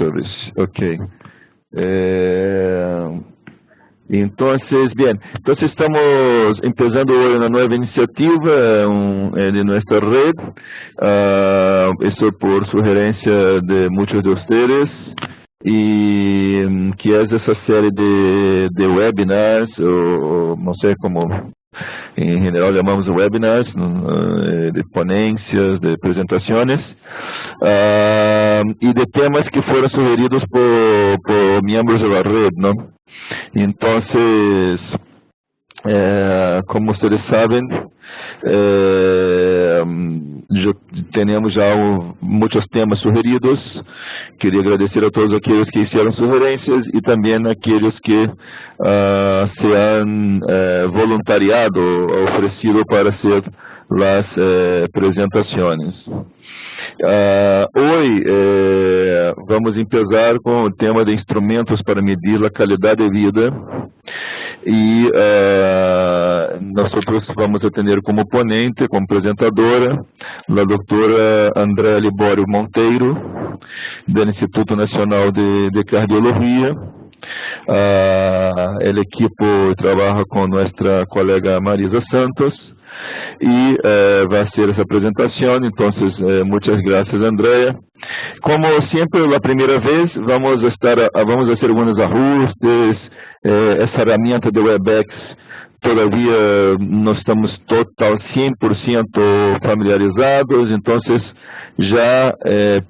Service. Ok. Entonces, bien, entonces estamos empezando hoy una nueva iniciativa de nuestra red, eso por sugerencia de muchos de ustedes, y que es esa serie de webinars, o no sé cómo en general llamamos webinars, de ponencias, de presentaciones, y de temas que fueron sugeridos por miembros de la red, ¿no? Entonces, como ustedes saben, tenemos ya muchos temas sugeridos. Quería agradecer a todos aquellos que hicieron sugerencias y también a aquellos que se han voluntariado, ofrecido para hacer las presentaciones. Hoy vamos empezar com o tema de instrumentos para medir a qualidade de vida e nós vamos atender como ponente, como apresentadora, a doutora Andréa Libório Monteiro, do Instituto Nacional de Cardiologia. El equipo trabalha com nossa colega Marisa Santos e vai ser essa apresentação. Então, muitas graças, Andrea. Como sempre, a primeira vez, vamos fazer alguns ajustes. Essa ferramenta de WebEx todavia não estamos 100% familiarizados, então já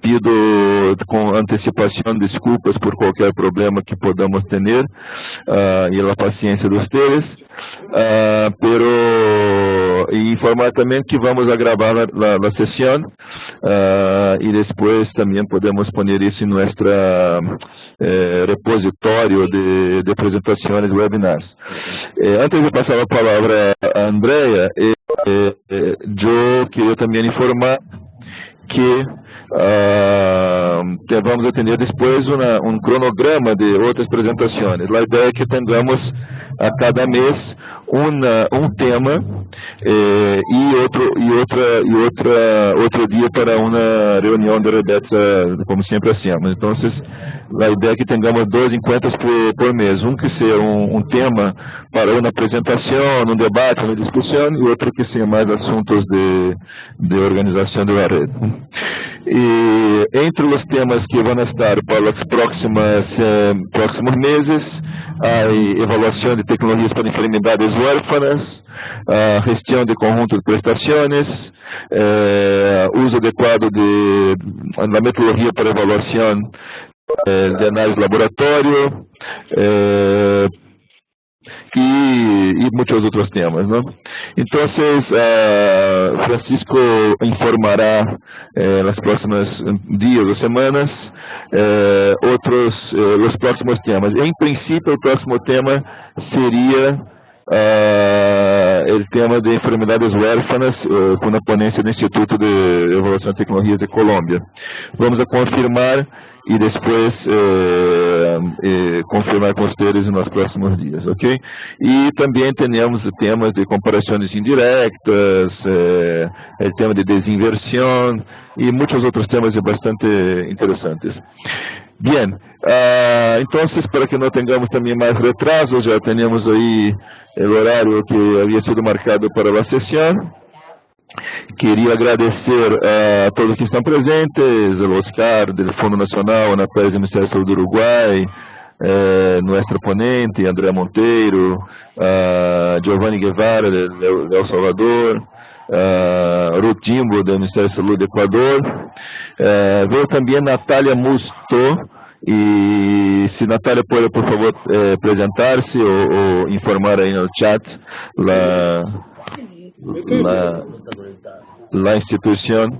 pido com antecipação desculpas por qualquer problema que podamos ter e a paciência de vocês, pero informar também que vamos a gravar a sessão e depois também podemos pôr isso em nosso repositório de apresentações webinars. Antes de passar a palavra a Andrea, eu queria também informar que vamos atender depois cronograma de outras apresentações. A ideia é que tenhamos a cada mês tema e outro dia para uma reunião de Rebeca, como sempre hacemos. Então, a ideia é que tenhamos 2 encontros por mês, que seja tema para uma apresentação, um debate, uma discussão, e outro que seja mais assuntos de organização da rede. E entre os temas que vão estar para os próximos meses, a avaliação de tecnologias para enfermidades huérfanas, a gestão de conjunto de prestações, uso adequado da metodologia para avaliação de análise de laboratório, e muitos outros temas, ¿no? Então, Francisco informará nos próximos dias ou semanas os próximos temas. Em princípio, o próximo tema seria o tema de enfermidades huérfanas, com a ponência do Instituto de Evaluação de Tecnologias de Colômbia. Vamos a confirmar e depois confirmar com vocês nos próximos dias, ok? E também temos temas de comparações indiretas, o tema de desinversão e muitos outros temas bastante interessantes. Bien, entonces, para que no tengamos también más retrasos, ya tenemos ahí el horario que había sido marcado para la sesión. Queria agradecer a todos que estão presentes, o Oscar, do Fundo Nacional, Ana Pérez, do Ministério da Saúde do Uruguai, nossa ponente, Andréa Monteiro, Giovanni Guevara, de El Salvador, Ruth Jimbo, do Ministério da Saúde do Equador. Veio também Natália Musto, e se Natália pode, por favor, apresentar-se ou informar aí no chat la institución,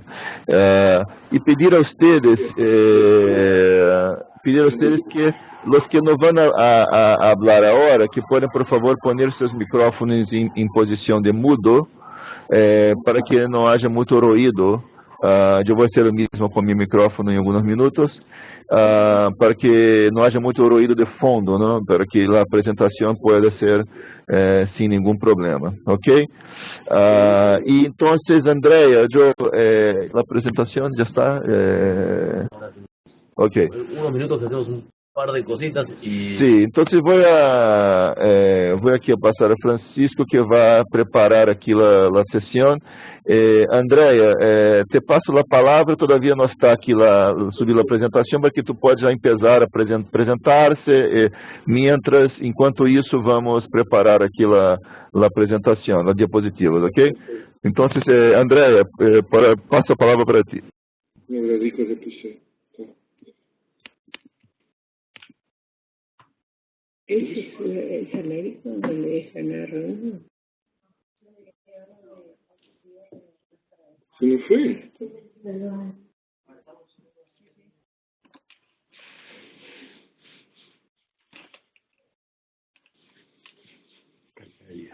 y pedir a ustedes que los que no van a hablar ahora, que puedan por favor poner seus micrófonos en posición de mudo, para que no haya mucho ruido. Eu vou ser o mesmo com meu micrófono em alguns minutos, para que não haja muito ruído de fundo, não? Para que a apresentação possa ser sem nenhum problema, ok? E então, Andrea, a apresentação já está. Ok. Unos minutos que hacemos un par de cositas y... Sim, então vou aqui passar a Francisco que vai preparar aqui a sessão. Andrea, te passo a palavra, todavia não está aqui subir a apresentação, para que tu pode já começar a apresentar-se, enquanto isso vamos preparar aqui a apresentação, as diapositivas, ok? Então, Andrea, passo a palavra para ti. ¿Ese es América donde le dejan narrando? Se me fue.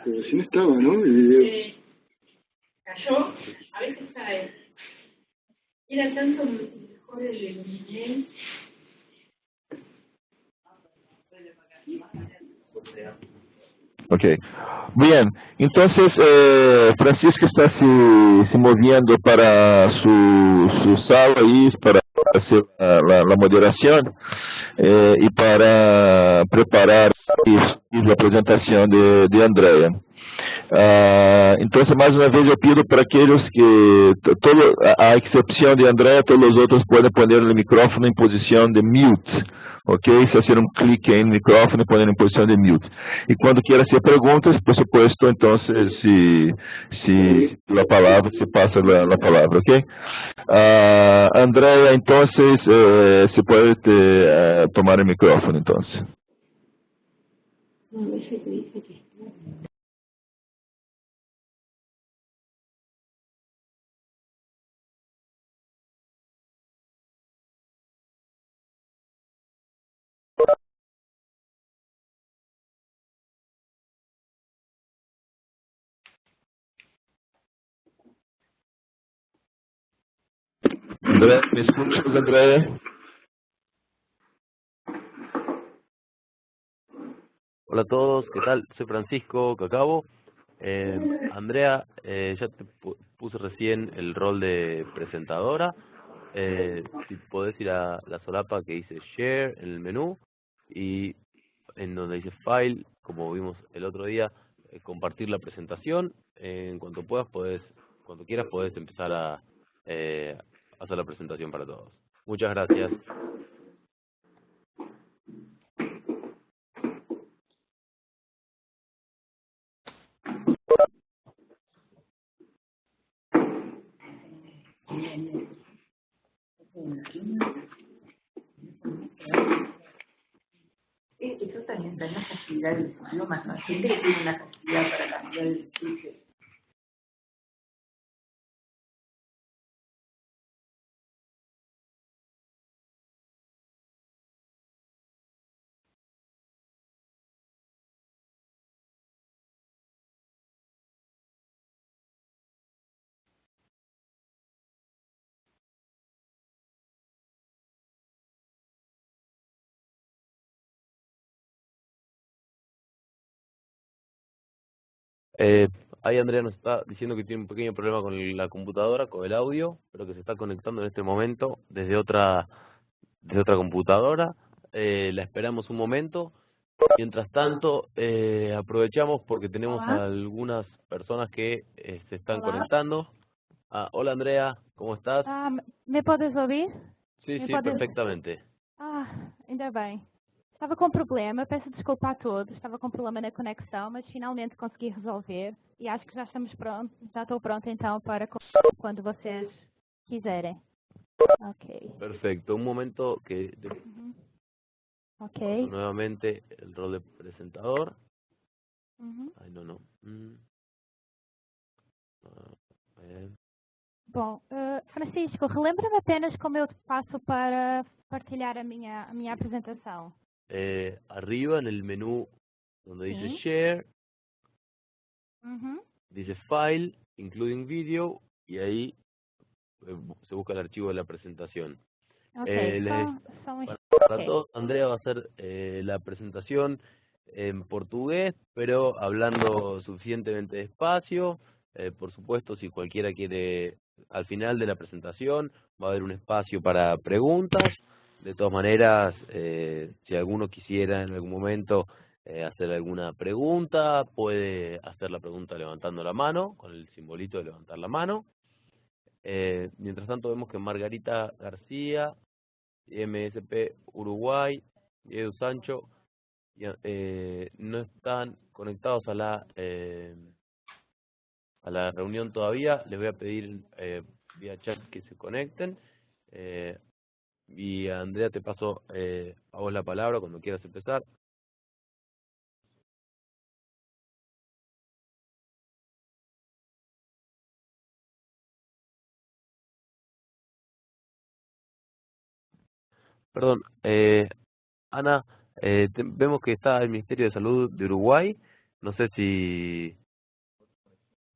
Pero recién estaba, ¿no? El video. Cayó, a veces cae. Era tanto mejor el email. Ok. Bien, entonces Francisco está se moviendo para su sala y para hacer la moderación y para preparar la presentación de Andrea. Entonces, mais uma vez, eu pido para aqueles que, a exceção de Andrea, todos os outros podem pôr o microfone em posição de mute, ok? Se fazer clique em microfone, pôr em posição de mute. E quando queira hacer perguntas, por supuesto, então, se a palavra, se passa a palavra, ok? Andrea, então, se pode tomar o microfone, então. No, ese que dice que está. Andrea, ¿me escuchas, Andrea? Hola a todos, ¿qué tal? Soy Francisco Cacabo. Andrea, ya te puse recién el rol de presentadora. Si podés ir a la solapa que dice Share en el menú y en donde dice File, como vimos el otro día, compartir la presentación. En cuanto puedas, cuando quieras, podés empezar a hacer la presentación para todos. Muchas gracias. Eso también da una facilidad de los idiomas, ¿no? Hay gente que tiene una facilidad para cambiar el sitio. Ahí Andrea nos está diciendo que tiene un pequeño problema con la computadora, con el audio, pero que se está conectando en este momento desde otra computadora. La esperamos un momento. Mientras tanto, aprovechamos porque tenemos Hola. algunas personas que se están Hola. conectando. Hola Andrea, ¿cómo estás? Me podes ouvir? Sí, me sí, podes- perfectamente. Ainda bem. Estava com problema, peço desculpa a todos, estava com problema na conexão, mas finalmente consegui resolver e acho que já estamos prontos, já estou pronta então para quando vocês quiserem. Ok. Perfecto, un momento que Uhum. paso Ok. nuevamente el rol de presentador. Uhum. Ay, no. Bien. Bom, Francisco, relembra-me apenas como eu passo para partilhar a minha apresentação. Arriba en el menú donde dice Sí. Share, Uhum. dice File, Including Video, y ahí se busca el archivo de la presentación. Ok, les- são Para ok. todos, Andrea va a hacer la presentación en portugués, pero hablando suficientemente despacio. Por supuesto, si cualquiera quiere, al final de la presentación va a haber un espacio para preguntas. De todas maneras, si alguno quisiera en algún momento hacer alguna pregunta, puede hacer la pregunta levantando la mano, con el simbolito de levantar la mano. Mientras tanto vemos que Margarita García, MSP Uruguay y Edu Sancho no están conectados a la reunión todavía. Les voy a pedir vía chat que se conecten. Y Andrea, te paso a vos la palabra cuando quieras empezar. Perdón, Ana, vemos que está el Ministerio de Salud de Uruguay. No sé si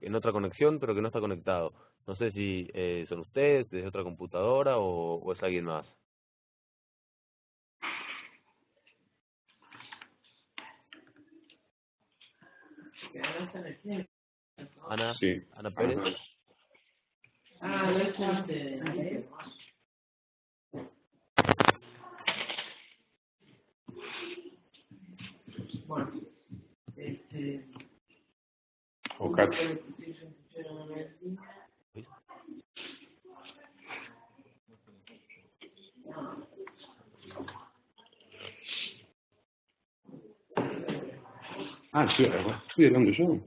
en otra conexión, pero que no está conectado. No sé si son ustedes, desde otra computadora o es alguien más. Ana, Sí. Ana Pérez. O Cat. Ah, sí, estoy hablando yo.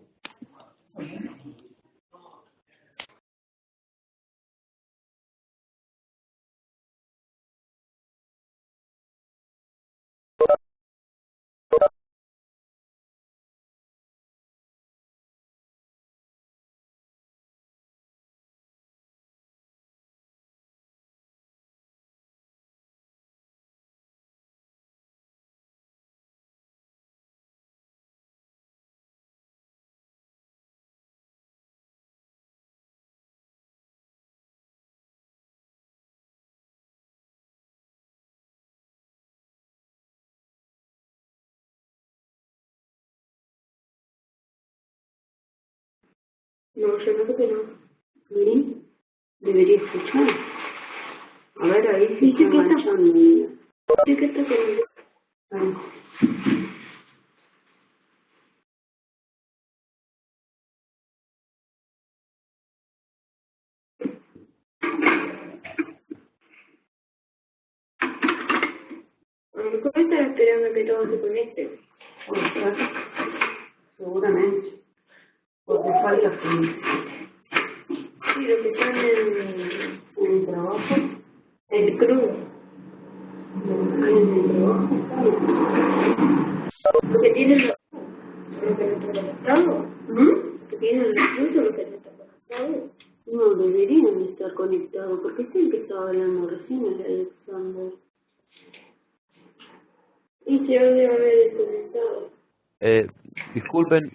No, yo creo que no. ¿Sí? Debería escuchar. A ver, ahí sí está marchando. Sí que está conmigo. A lo mejor estará esperando a que todos se conecten. Seguramente. Porque falta gente. Sí, los que están en el trabajo, el crudo. Los que están en el trabajo, los que tienen los que no están conectados. Los que tienen los crudos, los que no están conectados. No deberían estar conectados, porque es el que estaba hablando recién, el Alexander. Y se debe haber desconectado. Disculpen,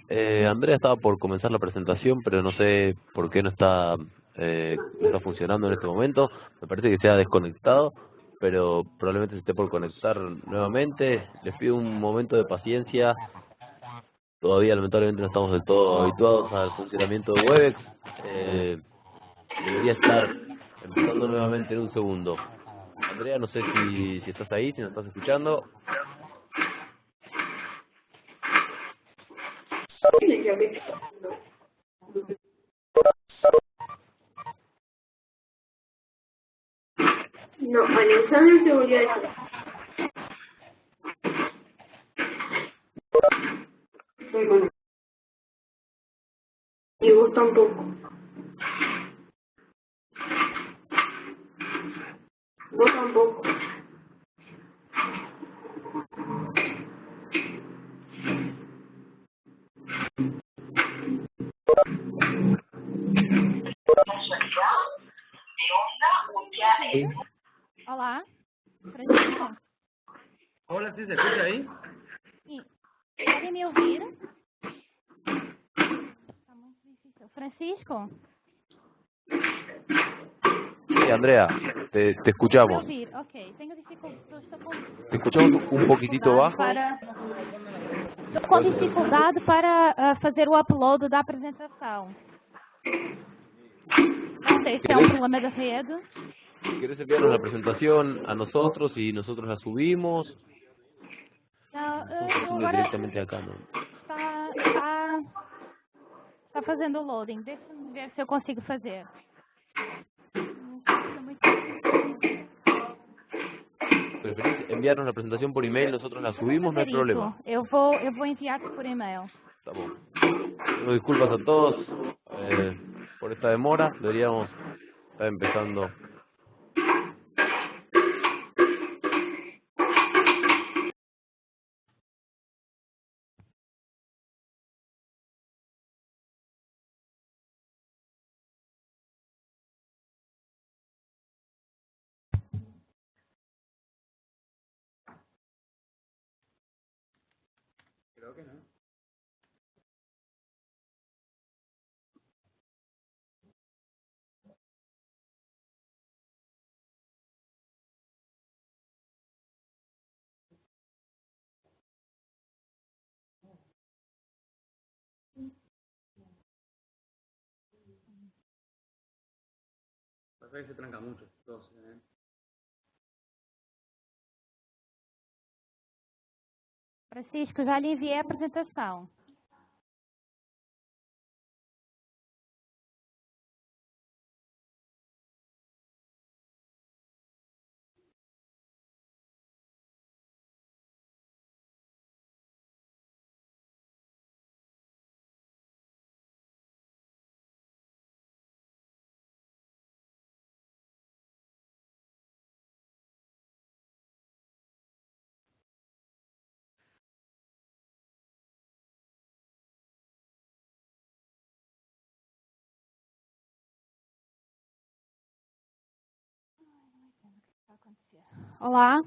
Andrea estaba por comenzar la presentación, pero no sé por qué no está funcionando en este momento. Me parece que se ha desconectado, pero probablemente se esté por conectar nuevamente. Les pido un momento de paciencia. Todavía lamentablemente no estamos del todo habituados al funcionamiento de Webex. Debería estar empezando nuevamente en un segundo. Andrea, no sé si estás ahí, si nos estás escuchando. No, Alexander se volvió a decir. Estoy con él. Y vos tampoco. Vos tampoco. Olá, Francisco. Hola, ¿sí se escucha ahí? Sim. Podem me ouvir? Tá muito difícil. Francisco, Sí, Andrea, te me escuchamos. ouvir? Ok. Tenho dificuldade. Estou com Te escuchamos un poquitito bajo. Estou com dificuldade para fazer o upload da apresentação. Não sei se é um problema da rede. Si querés enviarnos la presentación a nosotros y nosotros la subimos. Não, Nosotros sube agora directamente acá, ¿no? está fazendo o loading. Deixa-me ver se eu consigo fazer. Está muito... ¿Preferís enviarnos la presentación por email, nosotros la subimos? No hay problema. Eu vou enviar por e-mail. Está bom. Pido disculpas a todos por esta demora. Deberíamos estar empezando. Se tranca mucho, todos. Francisco, já lhe enviei a apresentação. Olá.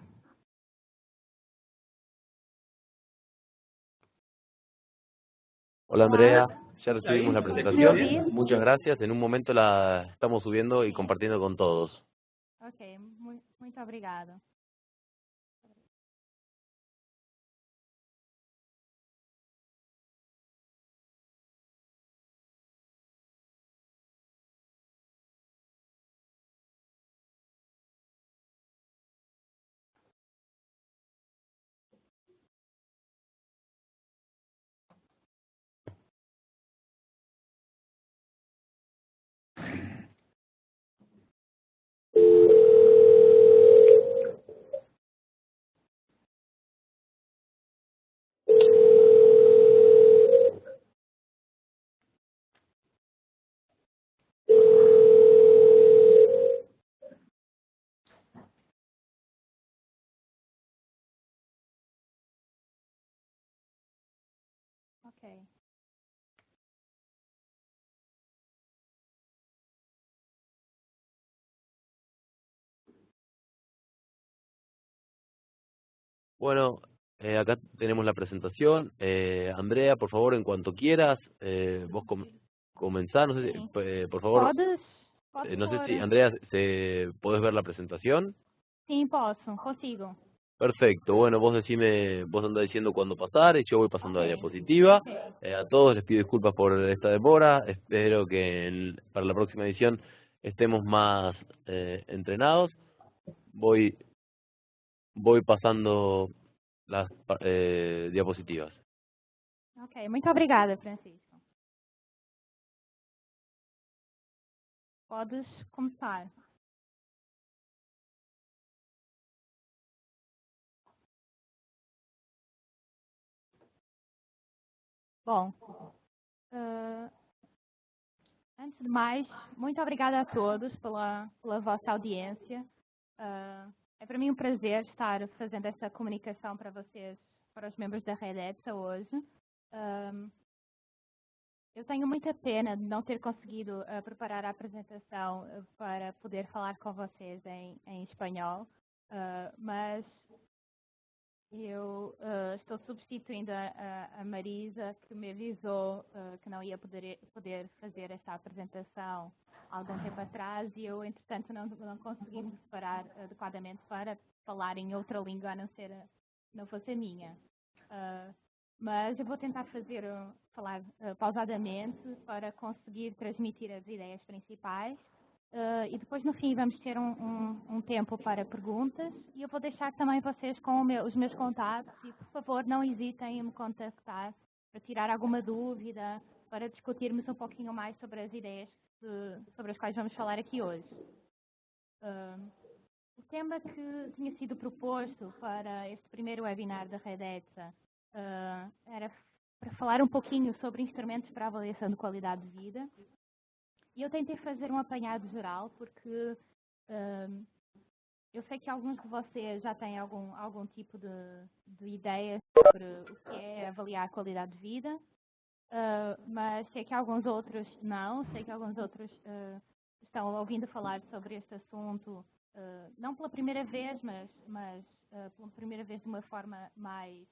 Hola Andrea, ya recibimos la ¿Me presentación. oís? Muchas gracias. En un momento la estamos subiendo y compartiendo con todos. Ok, muito obrigada. Ok. Bueno, acá tenemos la presentación. Andrea, por favor, en cuanto quieras, vos comenzá. No sé si, por favor, Podes no sé pôr. si, Andrea, ¿podés ver la presentación? Sim, consigo. Perfecto, bueno, vos andás diciendo cuándo pasar y yo voy pasando la diapositiva. A todos les pido disculpas por esta demora, espero que para la próxima edición estemos más entrenados. Voy pasando las diapositivas. Ok, muito obrigada, Francisco. Podes começar. Bom, antes de mais, muito obrigada a todos pela vossa audiência. É para mim um prazer estar fazendo essa comunicação para vocês, para os membros da Rede EPSA hoje. Eu tenho muita pena de não ter conseguido preparar a apresentação para poder falar com vocês em espanhol, mas eu estou substituindo a Marisa, que me avisou que não ia poder fazer esta apresentação há algum tempo atrás, e eu, entretanto, não consegui me preparar adequadamente para falar em outra língua, a não fosse a minha. Mas eu vou tentar falar pausadamente para conseguir transmitir as ideias principais E depois, no fim, vamos ter um tempo para perguntas. E eu vou deixar também vocês com os meus contatos. E, por favor, não hesitem em me contactar para tirar alguma dúvida, para discutirmos um pouquinho mais sobre as ideias sobre as quais vamos falar aqui hoje. O tema que tinha sido proposto para este primeiro webinar da REDETSA era para falar um pouquinho sobre instrumentos para avaliação de qualidade de vida. E eu tentei fazer um apanhado geral, porque eu sei que alguns de vocês já têm algum tipo de ideia sobre o que é avaliar a qualidade de vida, mas sei que alguns outros não, sei que alguns outros estão ouvindo falar sobre este assunto, não pela primeira vez, mas pela primeira vez de uma forma mais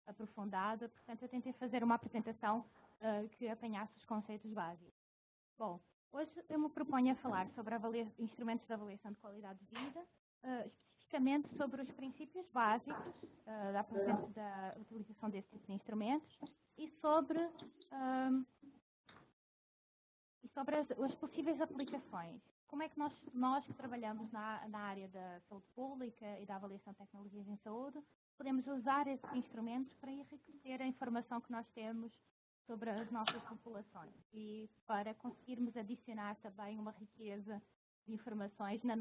aprofundada. Portanto, eu tentei fazer uma apresentação que apanhasse os conceitos básicos. Bom, hoje eu me proponho a falar sobre instrumentos de avaliação de qualidade de vida, especificamente sobre os princípios básicos da utilização destes tipos de instrumentos e sobre as possíveis aplicações. Como é que nós que trabalhamos na área da saúde pública e da avaliação de tecnologias em saúde, podemos usar esses instrumentos para enriquecer a informação que nós temos sobre as nossas populações e para conseguirmos adicionar também uma riqueza de informações no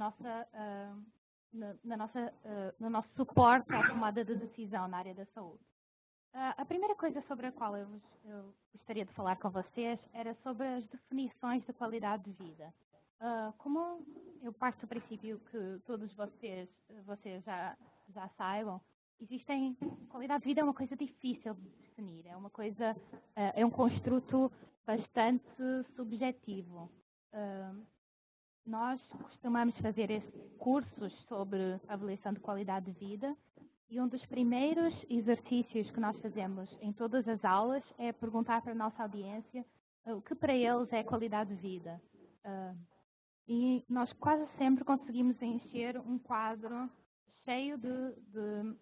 nosso suporte à tomada de decisão na área da saúde. A primeira coisa sobre a qual eu gostaria de falar com vocês era sobre as definições de qualidade de vida. Como eu parto do princípio que todos vocês já saibam, qualidade de vida é uma coisa difícil de definir, é um construto bastante subjetivo. Nós costumamos fazer cursos sobre avaliação de qualidade de vida e um dos primeiros exercícios que nós fazemos em todas as aulas é perguntar para a nossa audiência o que para eles é qualidade de vida. E nós quase sempre conseguimos encher um quadro cheio de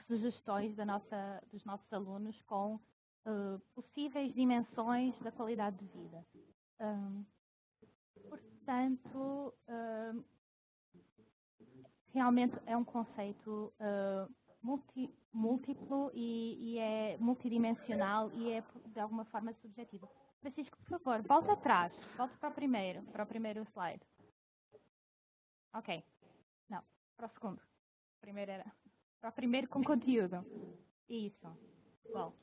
sugestões dos nossos alunos com possíveis dimensões da qualidade de vida. Portanto, realmente é um conceito múltiplo e é multidimensional e é de alguma forma subjetivo. Francisco, por favor, volta atrás, volta para o primeiro slide. Ok, não, para o segundo. Para o primeiro com conteúdo. Isso. Bom,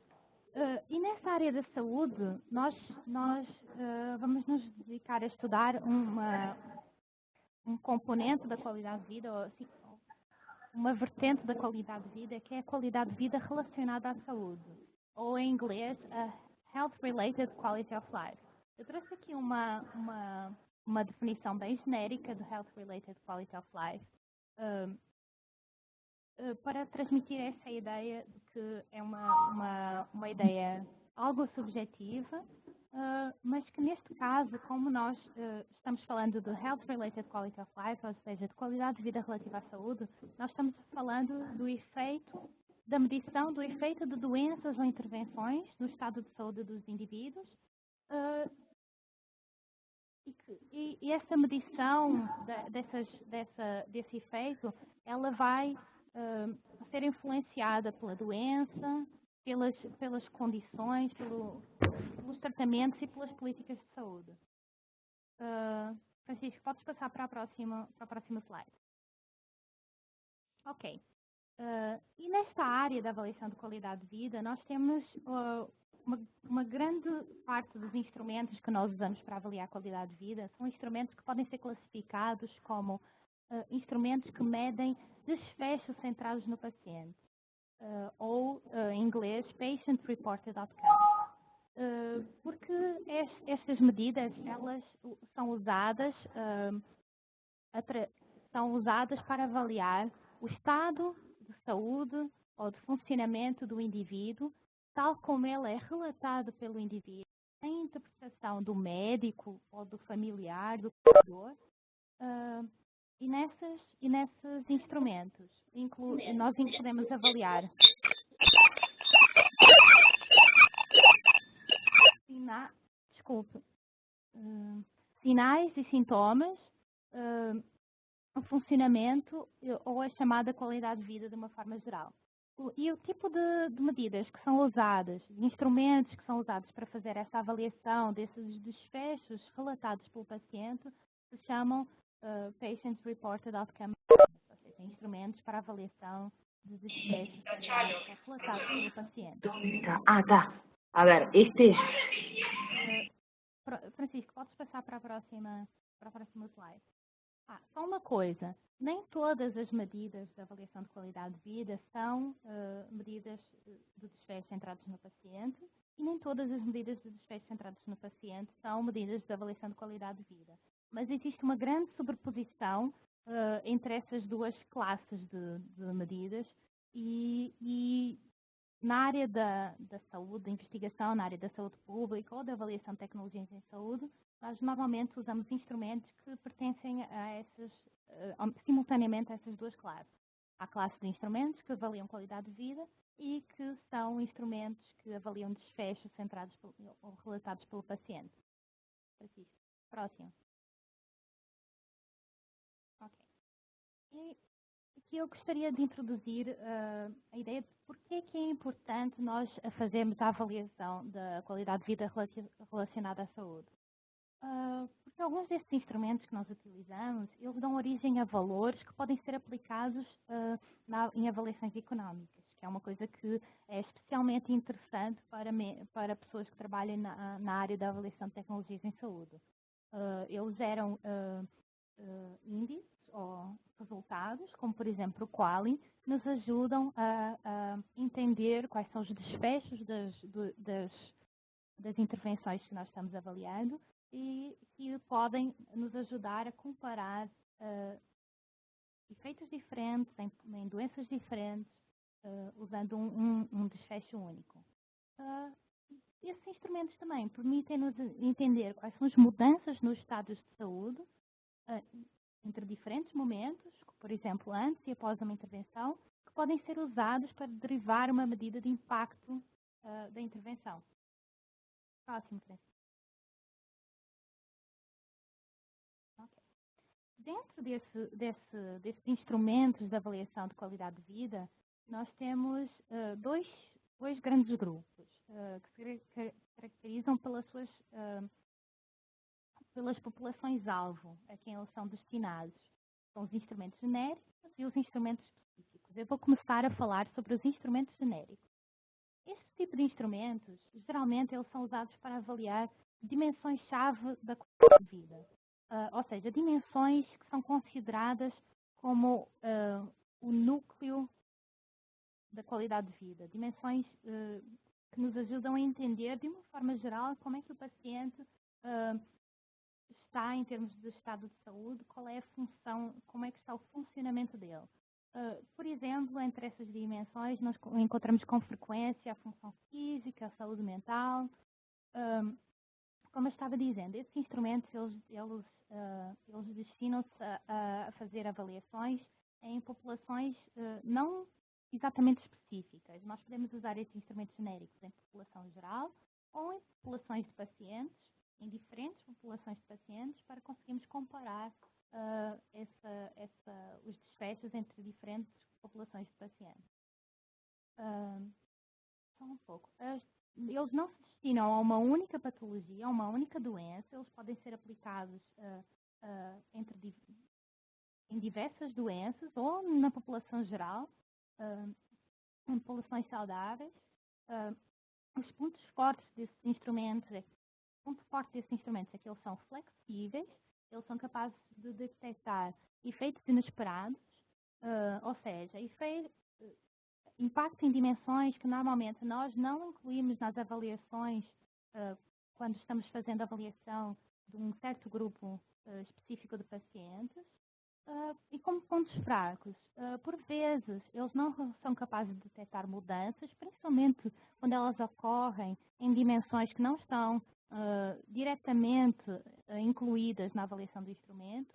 e nessa área da saúde, nós vamos nos dedicar a estudar um componente da qualidade de vida, ou assim, uma vertente da qualidade de vida, que é a qualidade de vida relacionada à saúde, ou em inglês, a Health-Related Quality of Life. Eu trouxe aqui uma definição bem genérica de Health-Related Quality of Life, para transmitir essa ideia de que é uma ideia algo subjetiva, mas que neste caso, como nós estamos falando de Health-Related Quality of Life, ou seja, de qualidade de vida relativa à saúde, nós estamos falando da medição do efeito de doenças ou intervenções no estado de saúde dos indivíduos, e essa medição desse efeito, ela vai ser influenciada pela doença, pelas condições, pelos tratamentos e pelas políticas de saúde. Francisco, podes passar para a próxima slide. Ok. E nesta área da avaliação de qualidade de vida, nós temos uma grande parte dos instrumentos que nós usamos para avaliar a qualidade de vida são instrumentos que podem ser classificados como instrumentos que medem desfechos centrados no paciente, ou em inglês, Patient Reported Outcomes. Porque estas medidas, elas são usadas para avaliar o estado de saúde ou de funcionamento do indivíduo, tal como ele é relatado pelo indivíduo, sem interpretação do médico ou do familiar, do cuidador, e nesses instrumentos. Nós podemos avaliar sinais e sintomas, o funcionamento ou a chamada qualidade de vida de uma forma geral. E o tipo de medidas que são usadas, de instrumentos que são usados para fazer essa avaliação desses desfechos relatados pelo paciente, se chamam Patient Reported Outcome, ou seja, instrumentos para avaliação de desfechos relatados pelo paciente. ¿Dónde está? Ah, está. A ver, este es... Francisco, podes passar para a próxima slide? Só uma coisa, nem todas as medidas de avaliação de qualidade de vida são medidas de desfecho centradas no paciente e nem todas as medidas de desfecho centradas no paciente são medidas de avaliação de qualidade de vida. Mas existe uma grande sobreposição entre essas duas classes de medidas e na área da saúde, da investigação, na área da saúde pública ou da avaliação de tecnologias em saúde, nós normalmente usamos instrumentos que pertencem simultaneamente a essas duas classes. Há classes de instrumentos que avaliam qualidade de vida e que são instrumentos que avaliam desfechos centrados ou relatados pelo paciente. Francisco, próximo. Ok. E aqui eu gostaria de introduzir a ideia de por que é importante nós fazermos a avaliação da qualidade de vida relacionada à saúde. Porque alguns desses instrumentos que nós utilizamos, eles dão origem a valores que podem ser aplicados em avaliações económicas, que é uma coisa que é especialmente interessante para pessoas que trabalham na área da avaliação de tecnologias em saúde. Eles geram índices ou resultados, como por exemplo o QALY, que nos ajudam a entender quais são os desfechos das intervenções que nós estamos avaliando e que podem nos ajudar a comparar efeitos diferentes em doenças diferentes usando um desfecho único. Esses instrumentos também permitem-nos entender quais são as mudanças nos estados de saúde entre diferentes momentos, por exemplo, antes e após uma intervenção, que podem ser usados para derivar uma medida de impacto da intervenção. Próximo, Francisco. Okay. Dentro desses instrumentos de avaliação de qualidade de vida, nós temos dois grandes grupos que se caracterizam pelas populações-alvo a quem eles são destinados. São os instrumentos genéricos e os instrumentos específicos. Eu vou começar a falar sobre os instrumentos genéricos. Este tipo de instrumentos, geralmente, eles são usados para avaliar dimensões-chave da qualidade de vida. Ou seja, dimensões que são consideradas como o núcleo da qualidade de vida. Dimensões que nos ajudam a entender, de uma forma geral, como é que o paciente está em termos de estado de saúde, qual é a função, como é que está o funcionamento dele. Por exemplo, entre essas dimensões, nós encontramos com frequência a função física, a saúde mental. Como eu estava dizendo, esses instrumentos, eles destinam-se a fazer avaliações em populações não exatamente específicas. Nós podemos usar esses instrumentos genéricos em população geral ou em populações de pacientes, em diferentes populações de pacientes, para conseguirmos comparar os desfechos entre diferentes populações de pacientes. Só um pouco. Eles não se destinam a uma única patologia, a uma única doença. Eles podem ser aplicados em diversas doenças ou na população geral, em populações saudáveis. Os pontos fortes desses instrumentos é que eles são flexíveis, eles são capazes de detectar efeitos inesperados, ou seja, impacto em dimensões que normalmente nós não incluímos nas avaliações quando estamos fazendo avaliação de um certo grupo específico de pacientes. E como pontos fracos, por vezes eles não são capazes de detectar mudanças, principalmente quando elas ocorrem em dimensões que não estão diretamente incluídas na avaliação do instrumento,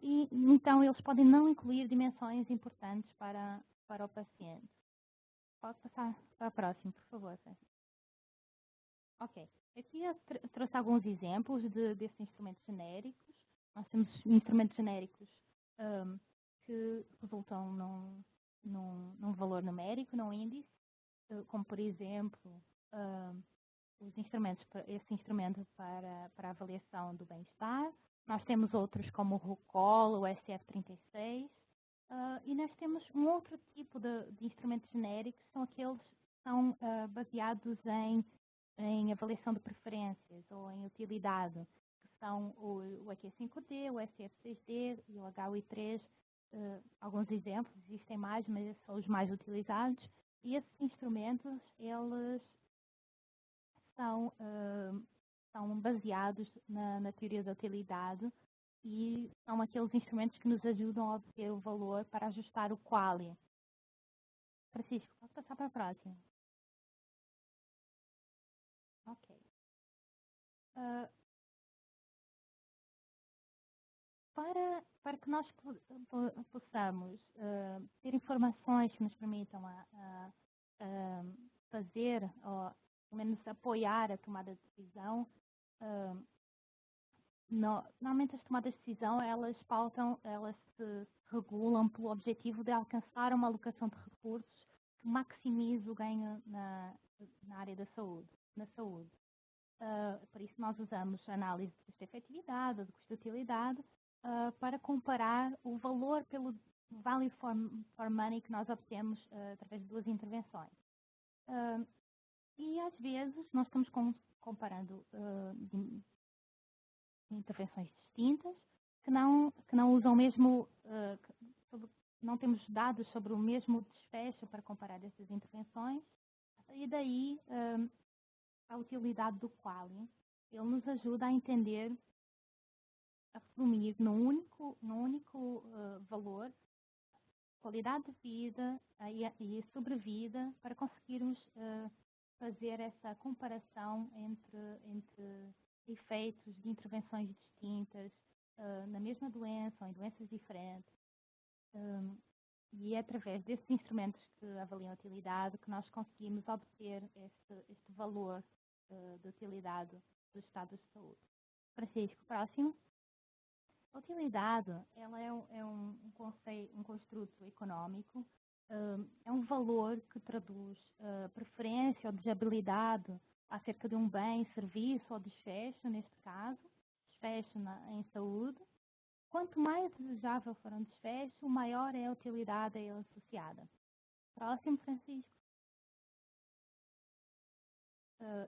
e então eles podem não incluir dimensões importantes para o paciente. Pode passar para a próxima, por favor. Ok. Aqui eu trouxe alguns exemplos desses instrumentos genéricos. Nós temos instrumentos genéricos que resultam num valor numérico, num índice, como por exemplo esse instrumento para avaliação do bem-estar. Nós temos outros como o RUCOL, o SF36, e nós temos um outro tipo de instrumentos genéricos, são aqueles que são baseados em avaliação de preferências ou em utilidade, que são o AQ5D, o SF6D e o HUI3. Alguns exemplos, existem mais, mas esses são os mais utilizados. E esses instrumentos, eles são baseados na teoria da utilidade e são aqueles instrumentos que nos ajudam a obter o valor para ajustar o qualia. Francisco, posso passar para a próxima? Ok. Para que nós possamos ter informações que nos permitam fazer, ou pelo menos apoiar a tomada de decisão, normalmente as tomadas de decisão, elas se regulam pelo objetivo de alcançar uma alocação de recursos que maximize o ganho na área da saúde, na saúde. Por isso nós usamos análise de custo-efetividade, de custo-utilidade, para comparar o valor pelo value for money que nós obtemos através de duas intervenções. E às vezes nós estamos comparando intervenções distintas que não usam o mesmo, não temos dados sobre o mesmo desfecho para comparar essas intervenções, e daí a utilidade do qualia. Ele nos ajuda a entender, a resumir num único valor, qualidade de vida e sobrevida, para conseguirmos fazer essa comparação entre efeitos de intervenções distintas na mesma doença ou em doenças diferentes. E é através desses instrumentos que avaliam a utilidade que nós conseguimos obter este valor de utilidade dos estados de saúde. Francisco, próximo. A utilidade, ela é um construto econômico, é um valor que traduz preferência ou desejabilidade acerca de um bem, serviço ou desfecho, neste caso, desfecho em saúde. Quanto mais desejável for um desfecho, maior é a utilidade a ele associada. Próximo, Francisco.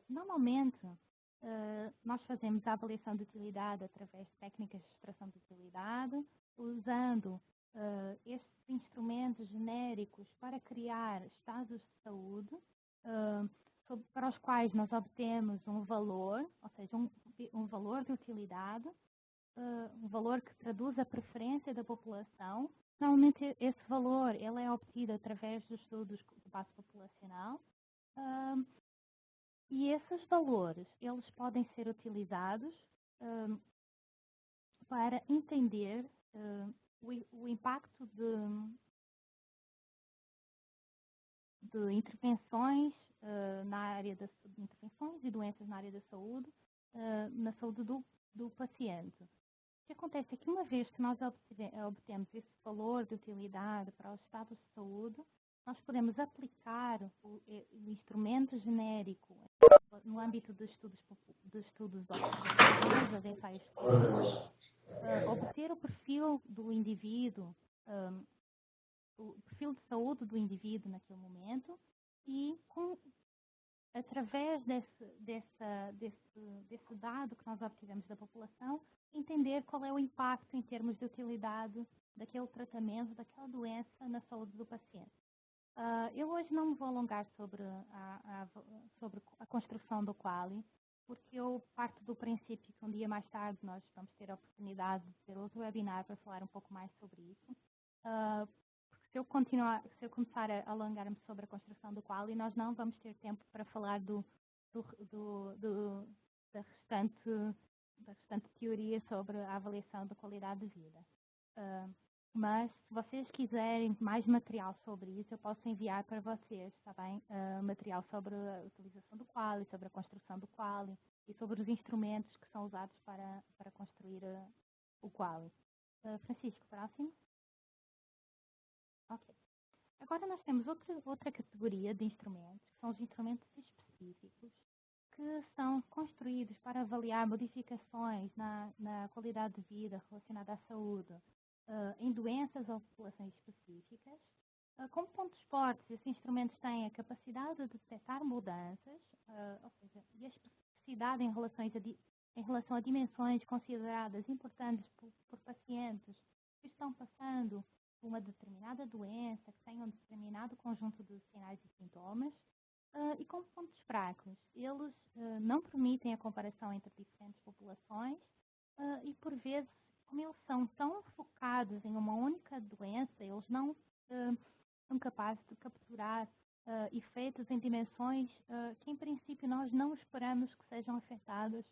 Normalmente, nós fazemos a avaliação de utilidade através de técnicas de extração de utilidade, usando estes instrumentos genéricos para criar estados de saúde, para os quais nós obtemos um valor, ou seja, um valor de utilidade, um valor que traduz a preferência da população. Normalmente esse valor ele é obtido através dos estudos de base populacional, e esses valores eles podem ser utilizados para entender o impacto de intervenções na área das intervenções e doenças na área da saúde, na saúde do paciente. O que acontece é que uma vez que nós obtemos esse valor de utilidade para os estados de saúde, nós podemos aplicar o instrumento genérico no âmbito de estudos observacionais, de ensaios clínicos, obter o perfil do indivíduo, o perfil de saúde do indivíduo naquele momento e através desse dado que nós obtivemos da população, entender qual é o impacto em termos de utilidade daquele tratamento, daquela doença na saúde do paciente. Eu hoje não me vou alongar sobre a construção do qualia, porque eu parto do princípio que um dia mais tarde nós vamos ter a oportunidade de ter outro webinar para falar um pouco mais sobre isso. Porque se eu começar a alongar-me sobre a construção do qualia, nós não vamos ter tempo para falar da restante teoria sobre a avaliação da qualidade de vida. mas se vocês quiserem mais material sobre isso, eu posso enviar para vocês, está bem? Material sobre a utilização do Quali, sobre a construção do Quali e sobre os instrumentos que são usados para construir o Quali. Francisco, próximo. Ok. Agora nós temos outra categoria de instrumentos, que são os instrumentos específicos, que são construídos para avaliar modificações na qualidade de vida relacionada à saúde em doenças ou populações específicas. Como pontos fortes, esses instrumentos têm a capacidade de detectar mudanças, ou seja, e a especificidade em relação a dimensões consideradas importantes por pacientes que estão passando por uma determinada doença, que têm um determinado conjunto de sinais e sintomas. E como pontos fracos, eles não permitem a comparação entre diferentes populações e, por vezes, como eles são tão focados em uma única doença, eles não são capazes de capturar efeitos em dimensões que, em princípio, nós não esperamos que sejam afetadas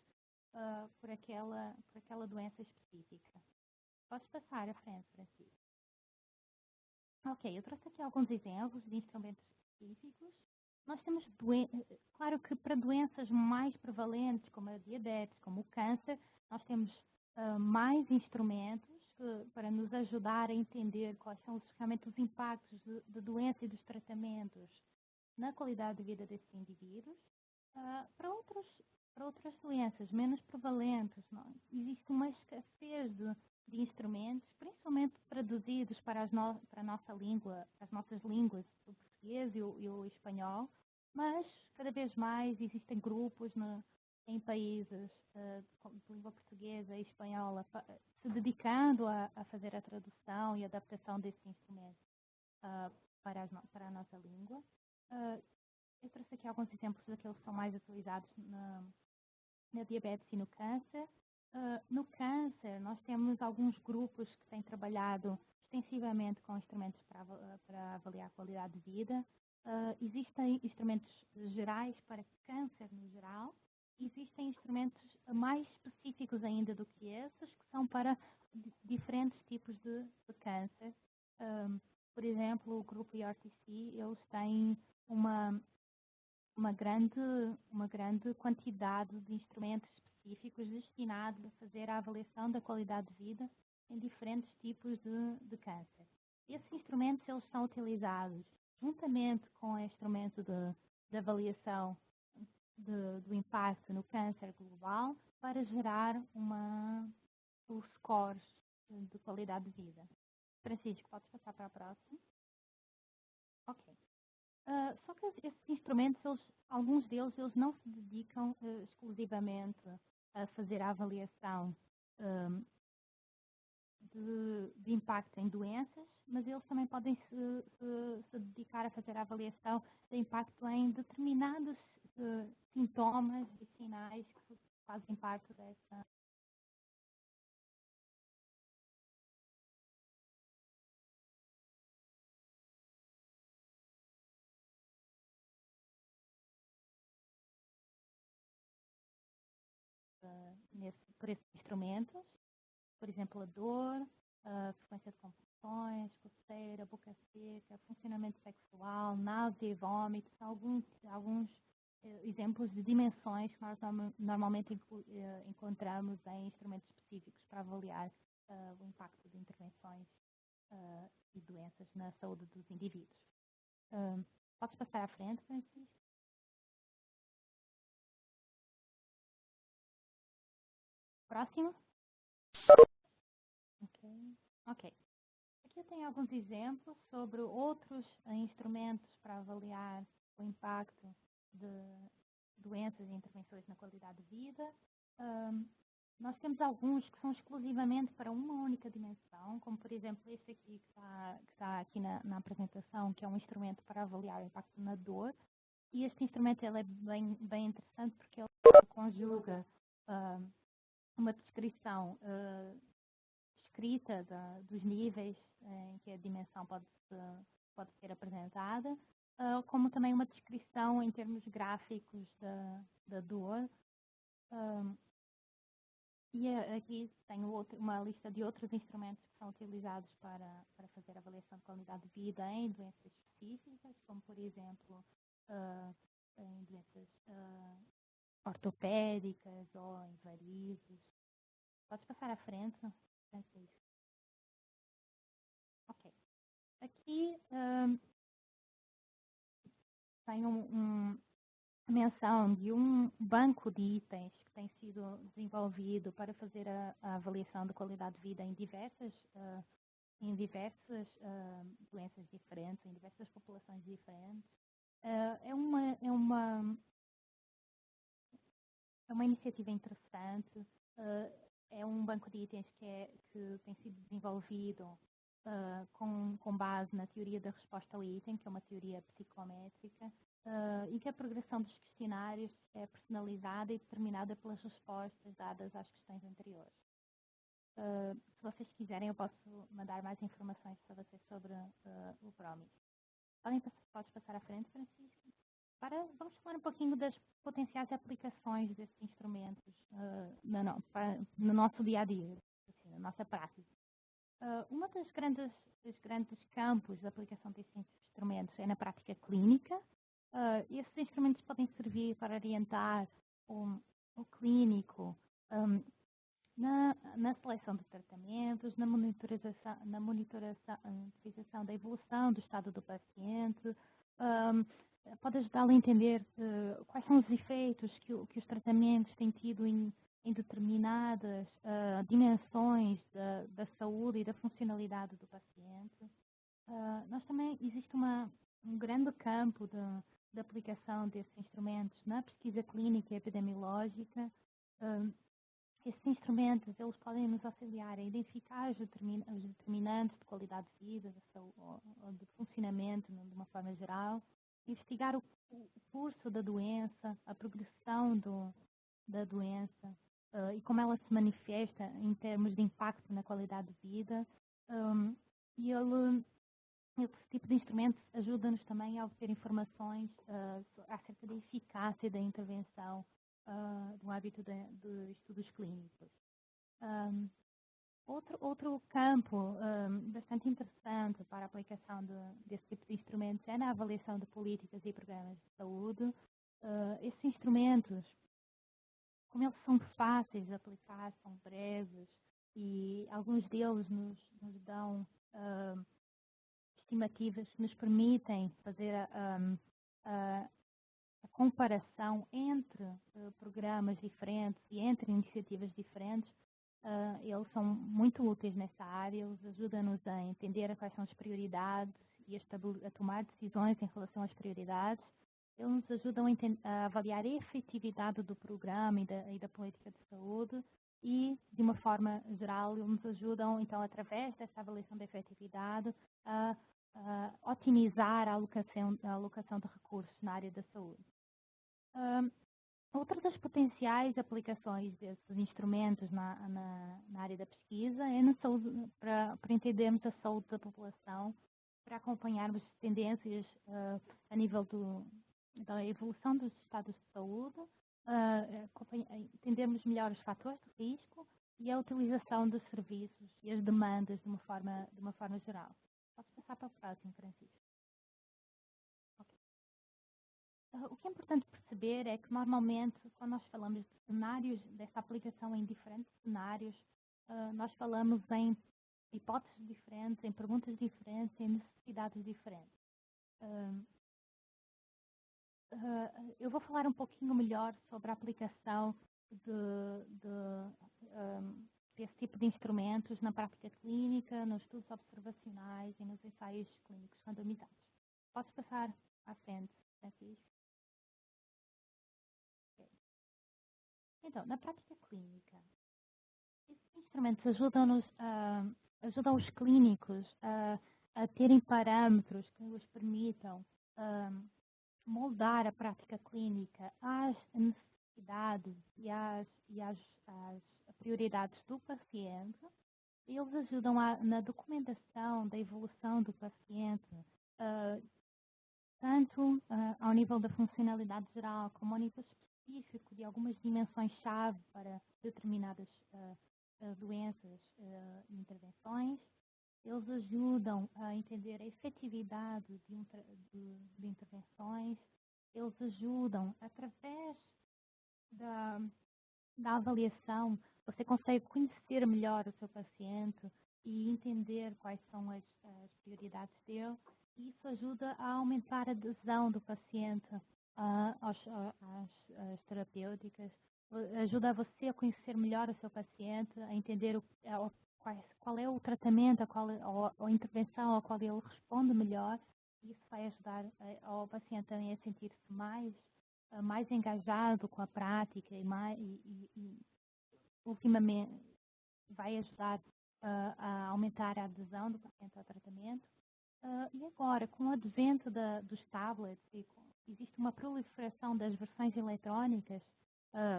por aquela doença específica. Podes passar à frente, Francisco. Ok, eu trouxe aqui alguns exemplos de instrumentos específicos. Nós temos, claro que para doenças mais prevalentes, como a diabetes, como o câncer, nós temos mais instrumentos para nos ajudar a entender quais são realmente os impactos da doença e dos tratamentos na qualidade de vida desses indivíduos. Para outras doenças menos prevalentes, existe uma escassez de instrumentos, principalmente traduzidos para a nossa língua, as nossas línguas, o português e o espanhol, mas cada vez mais existem grupos em países de língua portuguesa e espanhola se dedicando a fazer a tradução e adaptação desses instrumentos para a nossa língua. Eu trouxe aqui alguns exemplos daqueles que são mais utilizados na diabetes e no câncer. No câncer, nós temos alguns grupos que têm trabalhado extensivamente com instrumentos para avaliar a qualidade de vida. Existem instrumentos gerais para câncer no geral. Existem instrumentos mais específicos ainda do que esses, que são para diferentes tipos de câncer. Por exemplo, o grupo ERTC, eles têm uma grande quantidade de instrumentos específicos destinados a fazer a avaliação da qualidade de vida em diferentes tipos de câncer. Esses instrumentos eles são utilizados juntamente com o instrumento de avaliação do impacto no câncer global para gerar os scores de qualidade de vida. Francisco, podes passar para a próxima? Ok. Só que esses instrumentos, alguns deles, eles não se dedicam exclusivamente a fazer a avaliação de impacto em doenças, mas eles também podem se dedicar a fazer a avaliação de impacto em determinados sintomas e sinais que fazem parte dessa. Por esses instrumentos, por exemplo, a dor, a frequência de compulsões, coceira, boca seca, funcionamento sexual, náusea e vômito, são alguns exemplos de dimensões que nós normalmente encontramos em instrumentos específicos para avaliar o impacto de intervenções e doenças na saúde dos indivíduos. Podes passar à frente, Francisco? Próximo. Ok. Aqui eu tenho alguns exemplos sobre outros instrumentos para avaliar o impacto de doenças e intervenções na qualidade de vida. Nós temos alguns que são exclusivamente para uma única dimensão, como por exemplo este aqui que está aqui na apresentação, que é um instrumento para avaliar o impacto na dor. E este instrumento ele é bem interessante porque ele conjuga uma descrição escrita dos níveis em que a dimensão pode ser apresentada, como também uma descrição em termos gráficos da dor. E aqui tenho uma lista de outros instrumentos que são utilizados para fazer avaliação de qualidade de vida em doenças específicas, como, por exemplo, em doenças ortopédicas ou em varizes. Podes passar à frente, Francisco? Ok. Aqui tem menção de um banco de itens que tem sido desenvolvido para fazer a avaliação de qualidade de vida em diversas doenças diferentes, em diversas populações diferentes. É uma iniciativa interessante. É um banco de itens que tem sido desenvolvido com base na teoria da resposta ao item, que é uma teoria psicométrica, e que a progressão dos questionários é personalizada e determinada pelas respostas dadas às questões anteriores. Se vocês quiserem, eu posso mandar mais informações para vocês sobre o PROMIS. Podes passar à frente, Francisco? Vamos falar um pouquinho das potenciais aplicações desses instrumentos no nosso dia-a-dia, assim, na nossa prática. Uma dos grandes campos de aplicação desses instrumentos é na prática clínica. Esses instrumentos podem servir para orientar o clínico na seleção de tratamentos, na monitorização da evolução do estado do paciente. Pode ajudá-lo a entender quais são os efeitos que os tratamentos têm tido em determinadas dimensões da saúde e da funcionalidade do paciente. Nós também existe um grande campo de aplicação desses instrumentos na pesquisa clínica e epidemiológica. Esses instrumentos eles podem nos auxiliar a identificar os determinantes de qualidade de vida, ou de funcionamento de uma forma geral, investigar o curso da doença, a progressão da doença e como ela se manifesta em termos de impacto na qualidade de vida. Esse tipo de instrumentos ajuda-nos também a obter informações acerca da eficácia da intervenção no âmbito de estudos clínicos. Outro campo bastante interessante para a aplicação desse tipo de instrumentos é na avaliação de políticas e programas de saúde. Esses instrumentos, como eles são fáceis de aplicar, são breves e alguns deles nos dão estimativas que nos permitem fazer a comparação entre programas diferentes e entre iniciativas diferentes. Eles são muito úteis nessa área, eles ajudam-nos a entender quais são as prioridades e a tomar decisões em relação às prioridades. Eles nos ajudam a avaliar a efetividade do programa e da política de saúde e, de uma forma geral, eles nos ajudam, então, através dessa avaliação da efetividade, a otimizar a alocação de recursos na área da saúde. Outra das potenciais aplicações desses instrumentos na área da pesquisa é na saúde, para entendermos a saúde da população, para acompanharmos tendências a nível da evolução dos estados de saúde, entendermos melhor os fatores de risco e a utilização dos serviços e as demandas de uma forma geral. Posso passar para o próximo, Francisco? Okay. O que é importante perceber é que, normalmente, quando nós falamos de cenários, dessa aplicação em diferentes cenários, nós falamos em hipóteses diferentes, em perguntas diferentes, em necessidades diferentes. Eu vou falar um pouquinho melhor sobre a aplicação desse tipo de instrumentos na prática clínica, nos estudos observacionais e nos ensaios clínicos randomizados. Podes passar à frente, Francisco? Okay. Então, na prática clínica, esses instrumentos ajudam os clínicos a terem parâmetros que os permitam moldar a prática clínica às necessidades e às prioridades do paciente. Eles ajudam na documentação da evolução do paciente, tanto ao nível da funcionalidade geral como ao nível específico de algumas dimensões-chave para determinadas doenças e intervenções. Eles ajudam a entender a efetividade de intervenções. Eles ajudam, através da avaliação, você consegue conhecer melhor o seu paciente e entender quais são as prioridades dele. E isso ajuda a aumentar a adesão do paciente às terapêuticas. Ajuda você a conhecer melhor o seu paciente, a entender qual é o tratamento, a intervenção ao qual ele responde melhor. Isso vai ajudar ao paciente também a sentir-se mais engajado com a prática e ultimamente vai ajudar a aumentar a adesão do paciente ao tratamento. E agora, com o advento dos tablets, existe uma proliferação das versões eletrónicas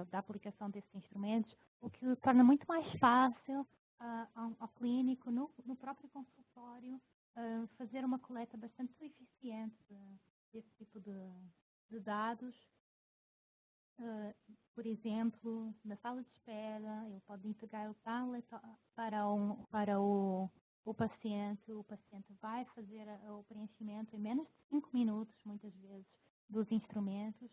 da aplicação desses instrumentos, o que torna muito mais fácil ao clínico, no próprio consultório, fazer uma coleta bastante eficiente desse tipo de dados. Por exemplo, na sala de espera, ele pode integrar o tablet para o paciente. O paciente vai fazer o preenchimento em menos de 5 minutos, muitas vezes, dos instrumentos.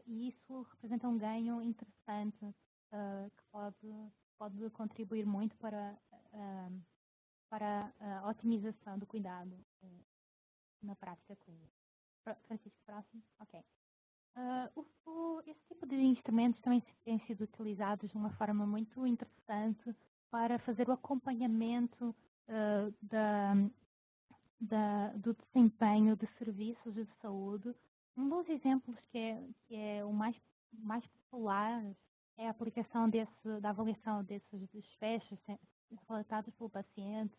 E isso representa um ganho interessante que pode contribuir muito para a otimização do cuidado na prática clínica. Francisco, próximo? Ok. Esse tipo de instrumentos também têm sido utilizados de uma forma muito interessante para fazer o acompanhamento do desempenho de serviços de saúde. Um dos exemplos que é o mais popular é a aplicação da avaliação desses desfechos relatados pelo paciente,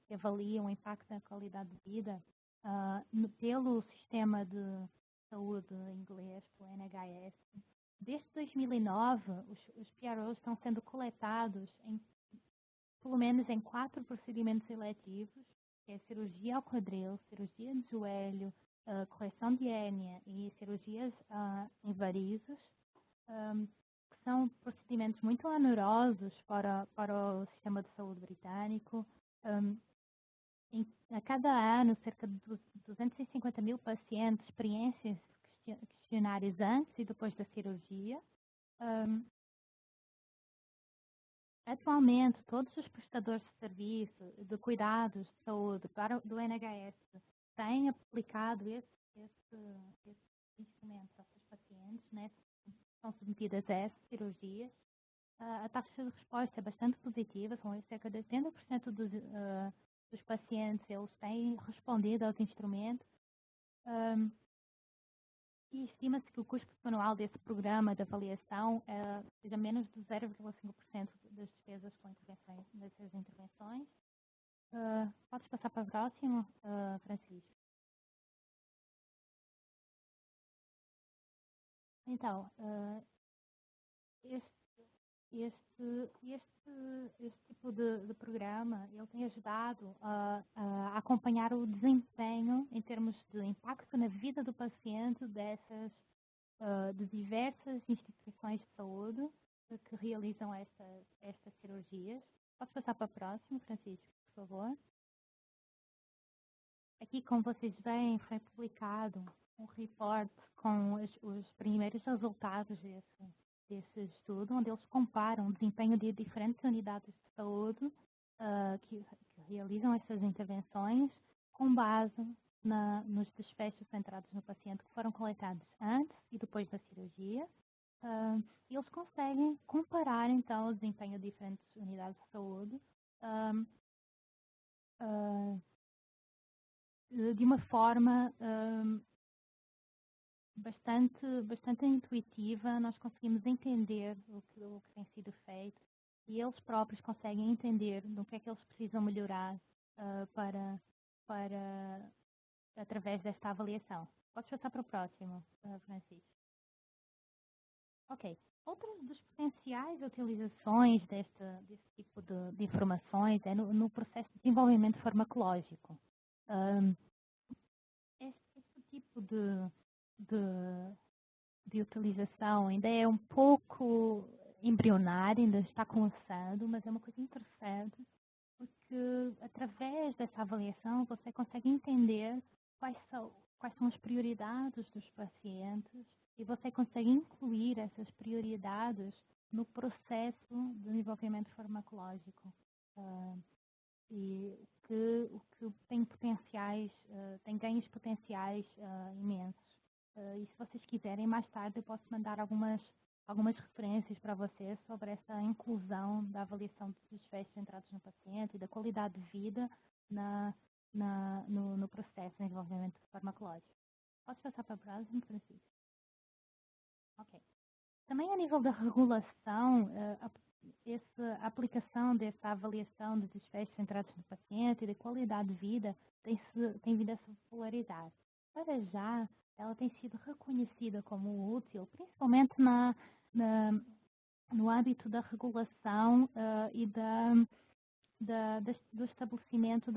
que avaliam o impacto na qualidade de vida pelo sistema de saúde inglês, pelo NHS. Desde 2009, os PROs estão sendo coletados pelo menos em 4 procedimentos eletivos, que é cirurgia ao quadril, cirurgia de joelho, correção de hérnia e cirurgias em varizes, que são procedimentos muito onerosos para o sistema de saúde britânico. A cada ano, cerca de 250 mil pacientes preenchem questionários antes e depois da cirurgia. Atualmente, todos os prestadores de serviço, de cuidados de saúde do NHS têm aplicado esse instrumento aos seus pacientes, né? São submetidas a essas cirurgias. A taxa de resposta é bastante positiva, são cerca de 80% dos pacientes eles têm respondido aos instrumentos. E estima-se que o custo anual desse programa de avaliação seja menos de 0,5% das despesas com dessas intervenções. Podes passar para o próximo, Francisco? Então, este tipo de programa ele tem ajudado a acompanhar o desempenho em termos de impacto na vida do paciente de diversas instituições de saúde que realizam estas cirurgias. Posso passar para o próximo, Francisco, por favor? Aqui, como vocês veem, foi publicado um report com os primeiros resultados desse estudo, onde eles comparam o desempenho de diferentes unidades de saúde que realizam essas intervenções com base nos desfechos centrados no paciente que foram coletados antes e depois da cirurgia. E eles conseguem comparar, então, o desempenho de diferentes unidades de saúde de uma forma bastante intuitiva. Nós conseguimos entender o que tem sido feito e eles próprios conseguem entender no que é que eles precisam melhorar através desta avaliação. Podes passar para o próximo, Francisco. Ok. Outras das potenciais utilizações desse tipo de informações é no processo de desenvolvimento farmacológico. Este tipo de de utilização ainda é um pouco embrionário, ainda está começando, mas é uma coisa interessante, porque através dessa avaliação você consegue entender quais são as prioridades dos pacientes e você consegue incluir essas prioridades no processo de desenvolvimento farmacológico. E o que tem potenciais, tem ganhos potenciais imensos. E se vocês quiserem, mais tarde eu posso mandar algumas referências para vocês sobre essa inclusão da avaliação dos desfechos centrados no paciente e da qualidade de vida no processo de desenvolvimento farmacológico. Podes passar para o próximo, Francisco? Ok. Também a nível da regulação, a aplicação dessa avaliação de desfechos centrados no paciente e da qualidade de vida tem vindo a se popularizar. Para já, ela tem sido reconhecida como útil, principalmente no âmbito da regulação e do estabelecimento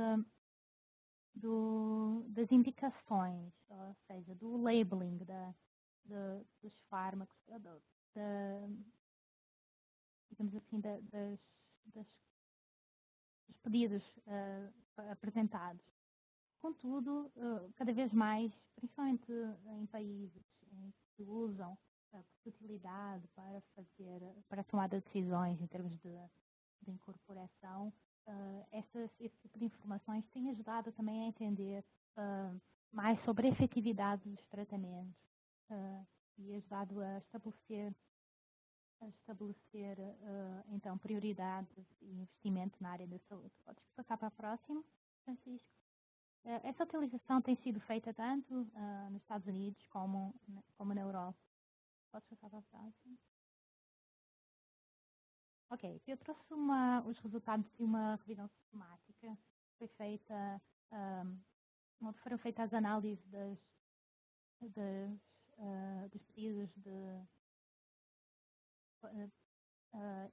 das indicações, ou seja, do labeling dos fármacos, digamos assim, dos pedidos apresentados. Contudo, cada vez mais, principalmente em países que usam a utilidade para tomar decisões em termos de incorporação, esse tipo de informações tem ajudado também a entender mais sobre a efetividade dos tratamentos e ajudado a estabelecer então prioridades e investimento na área da saúde. Podes passar para a próxima, Francisco? Essa utilização tem sido feita tanto nos Estados Unidos como na Europa. Podes passar para a próxima? Ok, eu trouxe os resultados de uma revisão sistemática que foi feita, onde foram feitas as análises dos pedidos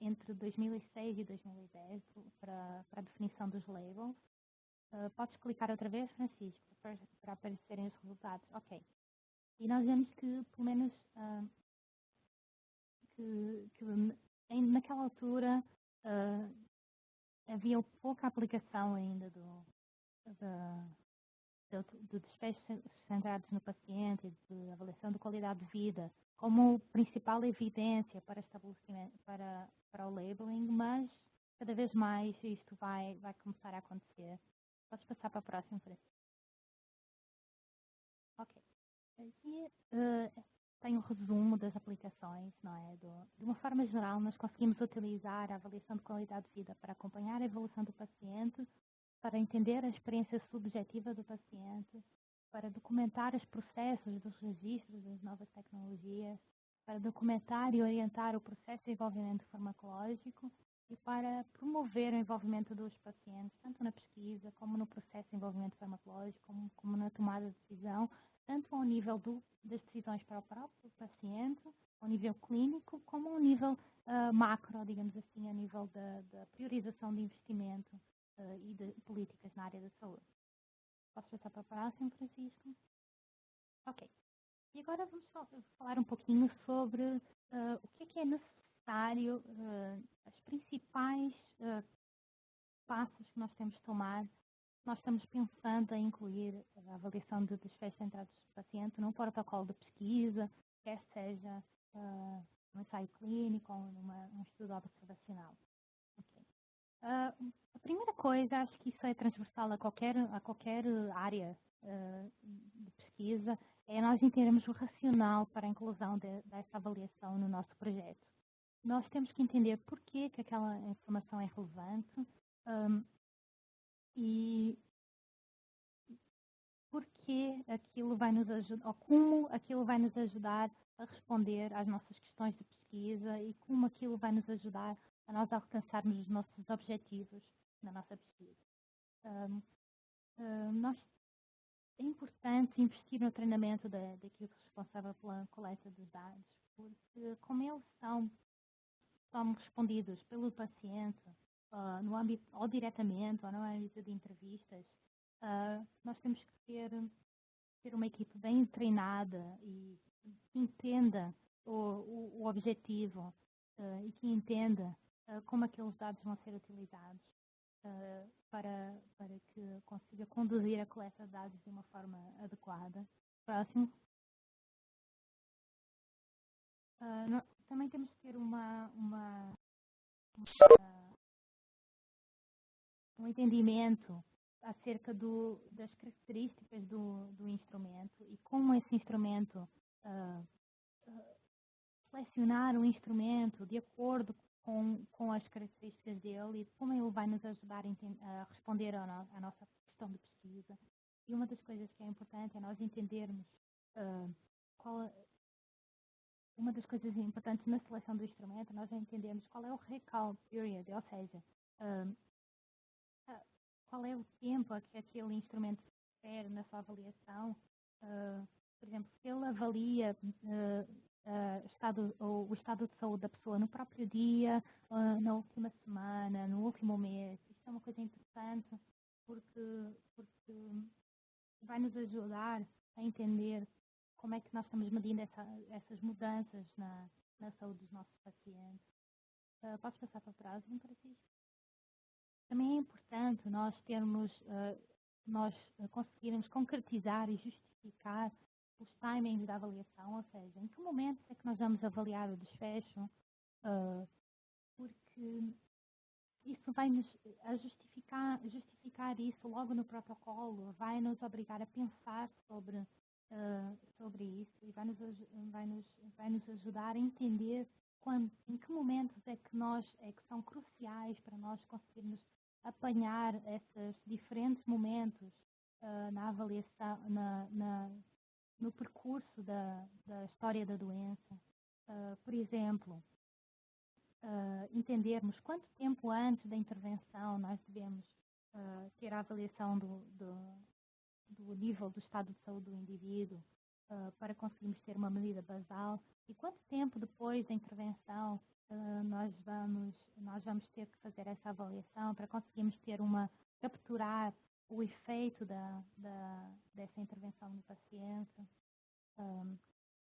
entre 2006 e 2010 para a definição dos labels. Podes clicar outra vez, Francisco, para aparecerem os resultados. Ok. E nós vemos que, pelo menos, naquela altura havia pouca aplicação ainda de desfechos centrados no paciente e de avaliação de qualidade de vida como principal evidência para estabelecimento, para o labeling, mas cada vez mais isto vai começar a acontecer. Podes passar para a próxima, Francisco. Ok. Aqui tem um resumo das aplicações, não é? De uma forma geral, nós conseguimos utilizar a avaliação de qualidade de vida para acompanhar a evolução do paciente, para entender a experiência subjetiva do paciente, para documentar os processos dos registros das novas tecnologias, para documentar e orientar o processo de desenvolvimento farmacológico e para promover o envolvimento dos pacientes, tanto na pesquisa como no processo de desenvolvimento farmacológico, como na tomada de decisão, tanto ao nível das decisões para o próprio paciente, ao nível clínico, como ao nível macro, digamos assim, a nível da priorização de investimento e de políticas na área da saúde. Posso passar para o próximo, Francisco? Ok. E agora vamos falar um pouquinho sobre o que é necessário, as principais passos que nós temos de tomar. Nós estamos pensando em incluir a avaliação de desfechos centrados no paciente num protocolo de pesquisa, quer seja num ensaio clínico ou num estudo observacional. Okay. A primeira coisa, acho que isso é transversal a qualquer área de pesquisa, é nós entendermos o racional para a inclusão dessa avaliação no nosso projeto. Nós temos que entender porquê que aquela informação é relevante e porquê aquilo vai nos ajudar, ou como aquilo vai nos ajudar a responder às nossas questões de pesquisa e como aquilo vai nos ajudar a nós alcançarmos os nossos objetivos na nossa pesquisa. É importante investir no treinamento da equipe responsável pela coleta dos dados, porque como eles são respondidos pelo paciente, no âmbito, ou diretamente, ou no âmbito de entrevistas, nós temos que ter ter uma equipe bem treinada e que entenda o objetivo e que entenda como aqueles dados vão ser utilizados para que consiga conduzir a coleta de dados de uma forma adequada. Próximo. Também temos que ter um entendimento acerca das características do instrumento e como esse instrumento, selecionar um instrumento de acordo com as características dele e como ele vai nos ajudar a responder à nossa questão de pesquisa. E uma das coisas que é importante é nós entendermos uma das coisas importantes na seleção do instrumento, nós entendermos qual é o recall period, ou seja, qual é o tempo a que aquele instrumento se refere na sua avaliação. Por exemplo, se ele avalia o estado de saúde da pessoa no próprio dia, na última semana, no último mês. Isto é uma coisa interessante porque vai nos ajudar a entender como é que nós estamos medindo essas mudanças na saúde dos nossos pacientes. Podes passar para o próximo, Francisco? Também é importante nós conseguirmos concretizar e justificar os timings da avaliação, ou seja, em que momento é que nós vamos avaliar o desfecho, porque isso vai-nos justificar isso logo no protocolo, vai nos obrigar a pensar sobre isso e vai nos ajudar a entender em que momentos é que são cruciais para nós conseguirmos apanhar esses diferentes momentos na avaliação, no percurso da história da doença. Por exemplo, entendermos quanto tempo antes da intervenção nós devemos ter a avaliação do nível do estado de saúde do indivíduo para conseguirmos ter uma medida basal e quanto tempo depois da intervenção nós vamos ter que fazer essa avaliação para conseguirmos capturar o efeito dessa intervenção no paciente.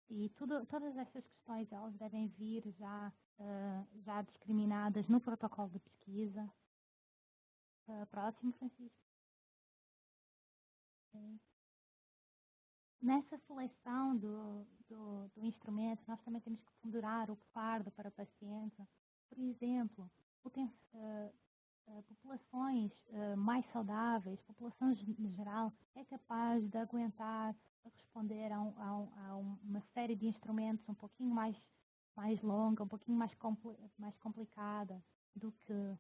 E todas essas questões elas devem vir já discriminadas no protocolo de pesquisa. Próximo, Francisco. Nessa seleção do instrumento, nós também temos que ponderar o fardo para o paciente. Por exemplo, populações mais saudáveis, populações em geral, é capaz de aguentar responder a uma série de instrumentos um pouquinho mais longa, um pouquinho mais complicada do que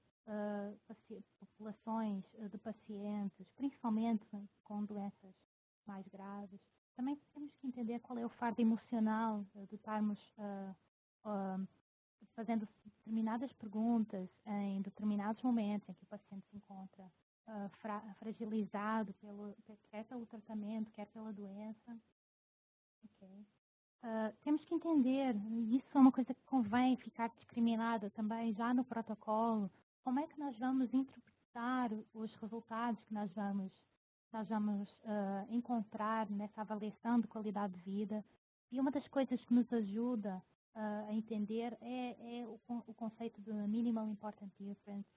populações de pacientes, principalmente com doenças mais graves. Também temos que entender qual é o fardo emocional de estarmos fazendo determinadas perguntas em determinados momentos em que o paciente se encontra fragilizado quer pelo tratamento, quer pela doença. Okay. Temos que entender, e isso é uma coisa que convém ficar discriminada também já no protocolo, como é que nós vamos interpretar os resultados que nós vamos encontrar nessa avaliação de qualidade de vida. E uma das coisas que nos ajuda a entender é o conceito de Minimal Important Difference,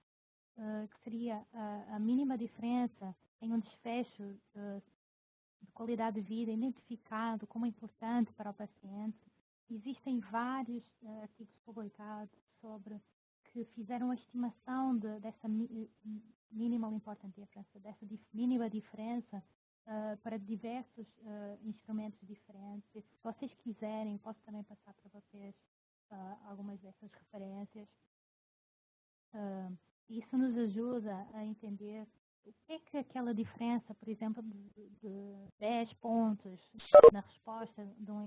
que seria a mínima diferença em um desfecho de qualidade de vida identificado como importante para o paciente. Existem vários artigos publicados que fizeram a estimação dessa Minimal Important Difference, dessa mínima diferença para diversos instrumentos diferentes. E se vocês quiserem, posso também passar para vocês algumas dessas referências. Isso nos ajuda a entender o que é que aquela diferença, por exemplo, de 10 pontos na resposta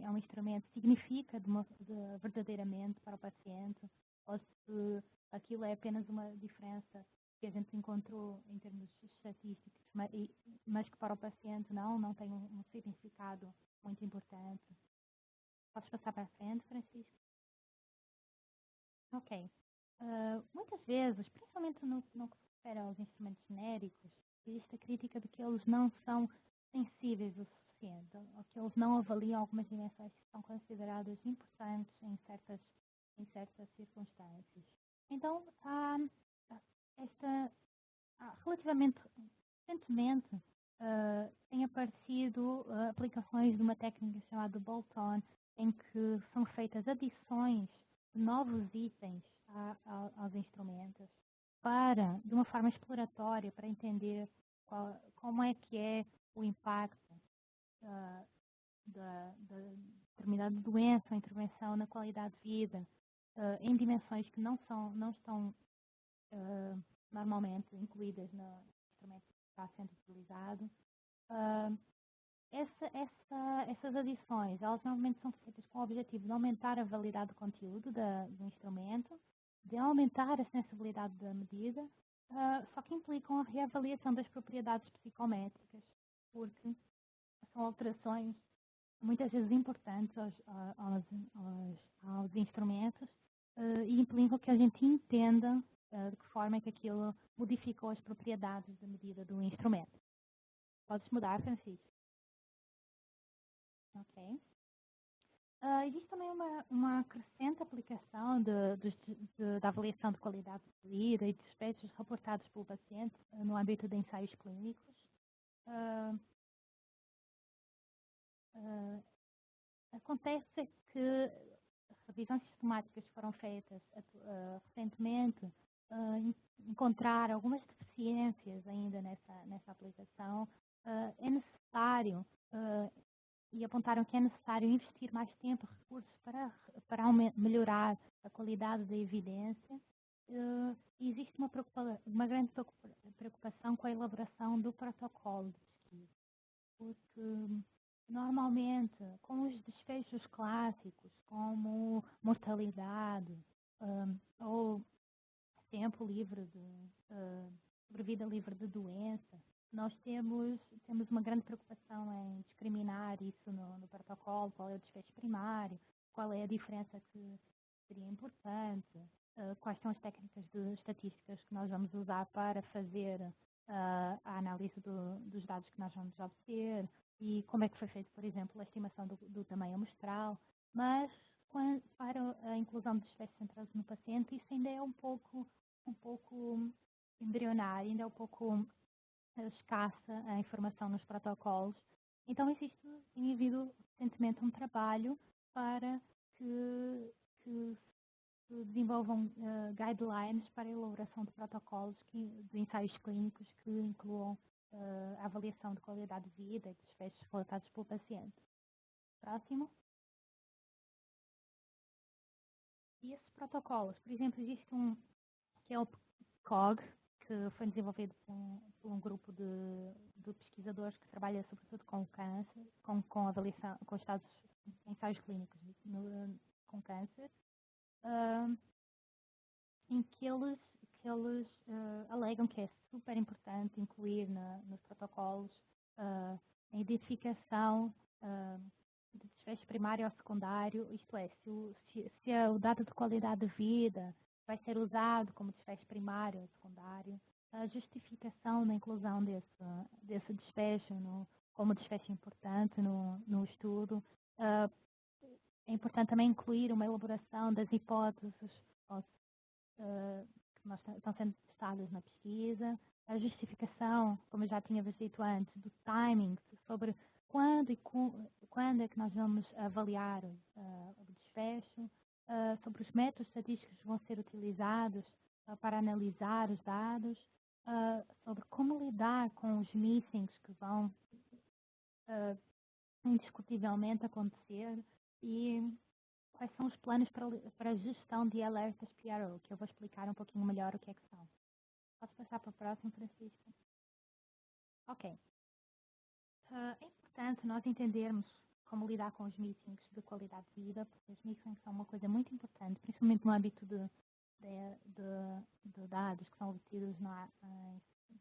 a um instrumento significa verdadeiramente para o paciente, ou se aquilo é apenas uma diferença que a gente encontrou em termos estatísticos, mas que para o paciente não tem um significado muito importante. Podes passar para a frente, Francisco? Ok. Muitas vezes, principalmente no que se refere aos instrumentos genéricos, existe a crítica de que eles não são sensíveis o paciente, ou que eles não avaliam algumas dimensões que são consideradas importantes em certas circunstâncias. Então, relativamente recentemente, têm aparecido aplicações de uma técnica chamada bolt-on, em que são feitas adições de novos itens aos instrumentos, de uma forma exploratória, para entender como é que é o impacto da determinada doença ou intervenção na qualidade de vida, em dimensões que não estão normalmente incluídas no instrumento que está sendo utilizado. Essas adições, elas normalmente são feitas com o objetivo de aumentar a validade do conteúdo do instrumento, de aumentar a sensibilidade da medida, só que implicam a reavaliação das propriedades psicométricas, porque são alterações muitas vezes importantes aos instrumentos e implicam que a gente entenda de que forma é que aquilo modificou as propriedades da medida do instrumento. Podes mudar, Francisco? Ok. Existe também uma crescente aplicação da avaliação de qualidade de vida e de despechos reportados pelo paciente no âmbito de ensaios clínicos. Acontece que revisões sistemáticas que foram feitas recentemente encontraram algumas deficiências ainda nessa aplicação. É necessário e apontaram que é necessário investir mais tempo e recursos para melhorar a qualidade da evidência. Existe uma grande preocupação com a elaboração do protocolo de pesquisa, porque normalmente, com os desfechos clássicos, como mortalidade ou tempo livre sobrevida livre de doença, nós temos uma grande preocupação em discriminar isso no protocolo, qual é o desfecho primário, qual é a diferença que seria importante, quais são as técnicas estatísticas que nós vamos usar para fazer a análise dos dados que nós vamos obter e como é que foi feito, por exemplo, a estimação do tamanho amostral, mas para a inclusão de desfechos centrados no paciente, isso ainda é um pouco embrionário, ainda é um pouco escassa a informação nos protocolos. Então, tem havido recentemente um trabalho para que se desenvolvam guidelines para a elaboração de protocolos de ensaios clínicos que incluam a avaliação de qualidade de vida e desfechos relatados pelo paciente. Próximo. E esses protocolos, por exemplo, existe que é o COG, que foi desenvolvido por um grupo de pesquisadores que trabalha sobretudo com câncer, com avaliação, com ensaios clínicos com câncer, em que eles alegam que é super importante incluir nos protocolos a identificação de desfecho primário ou secundário, isto é, se o dado de qualidade de vida vai ser usado como desfecho primário ou secundário, a justificação da inclusão desse desfecho como desfecho importante no estudo. É importante também incluir uma elaboração das hipóteses que estão sendo testadas na pesquisa, a justificação, como eu já tinha dito antes, do timing, sobre quando é que nós vamos avaliar o desfecho, sobre os métodos estatísticos que vão ser utilizados para analisar os dados, sobre como lidar com os missings que vão indiscutivelmente acontecer e quais são os planos para a gestão de alertas PRO, que eu vou explicar um pouquinho melhor o que é que são. Posso passar para o próximo, Francisco? Ok. É importante nós entendermos como lidar com os meetings de qualidade de vida, porque os meetings são uma coisa muito importante, principalmente no âmbito de dados que são obtidos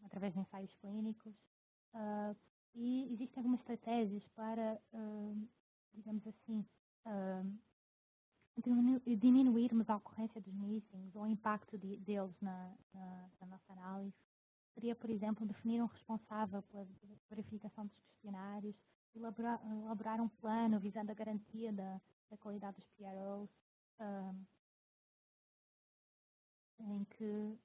através de ensaios clínicos. E existem algumas estratégias para, digamos assim, diminuirmos a ocorrência dos meetings ou o impacto deles na nossa análise. Seria, por exemplo, definir um responsável pela verificação dos questionários, elaborar um plano visando a garantia da qualidade dos PROs, em que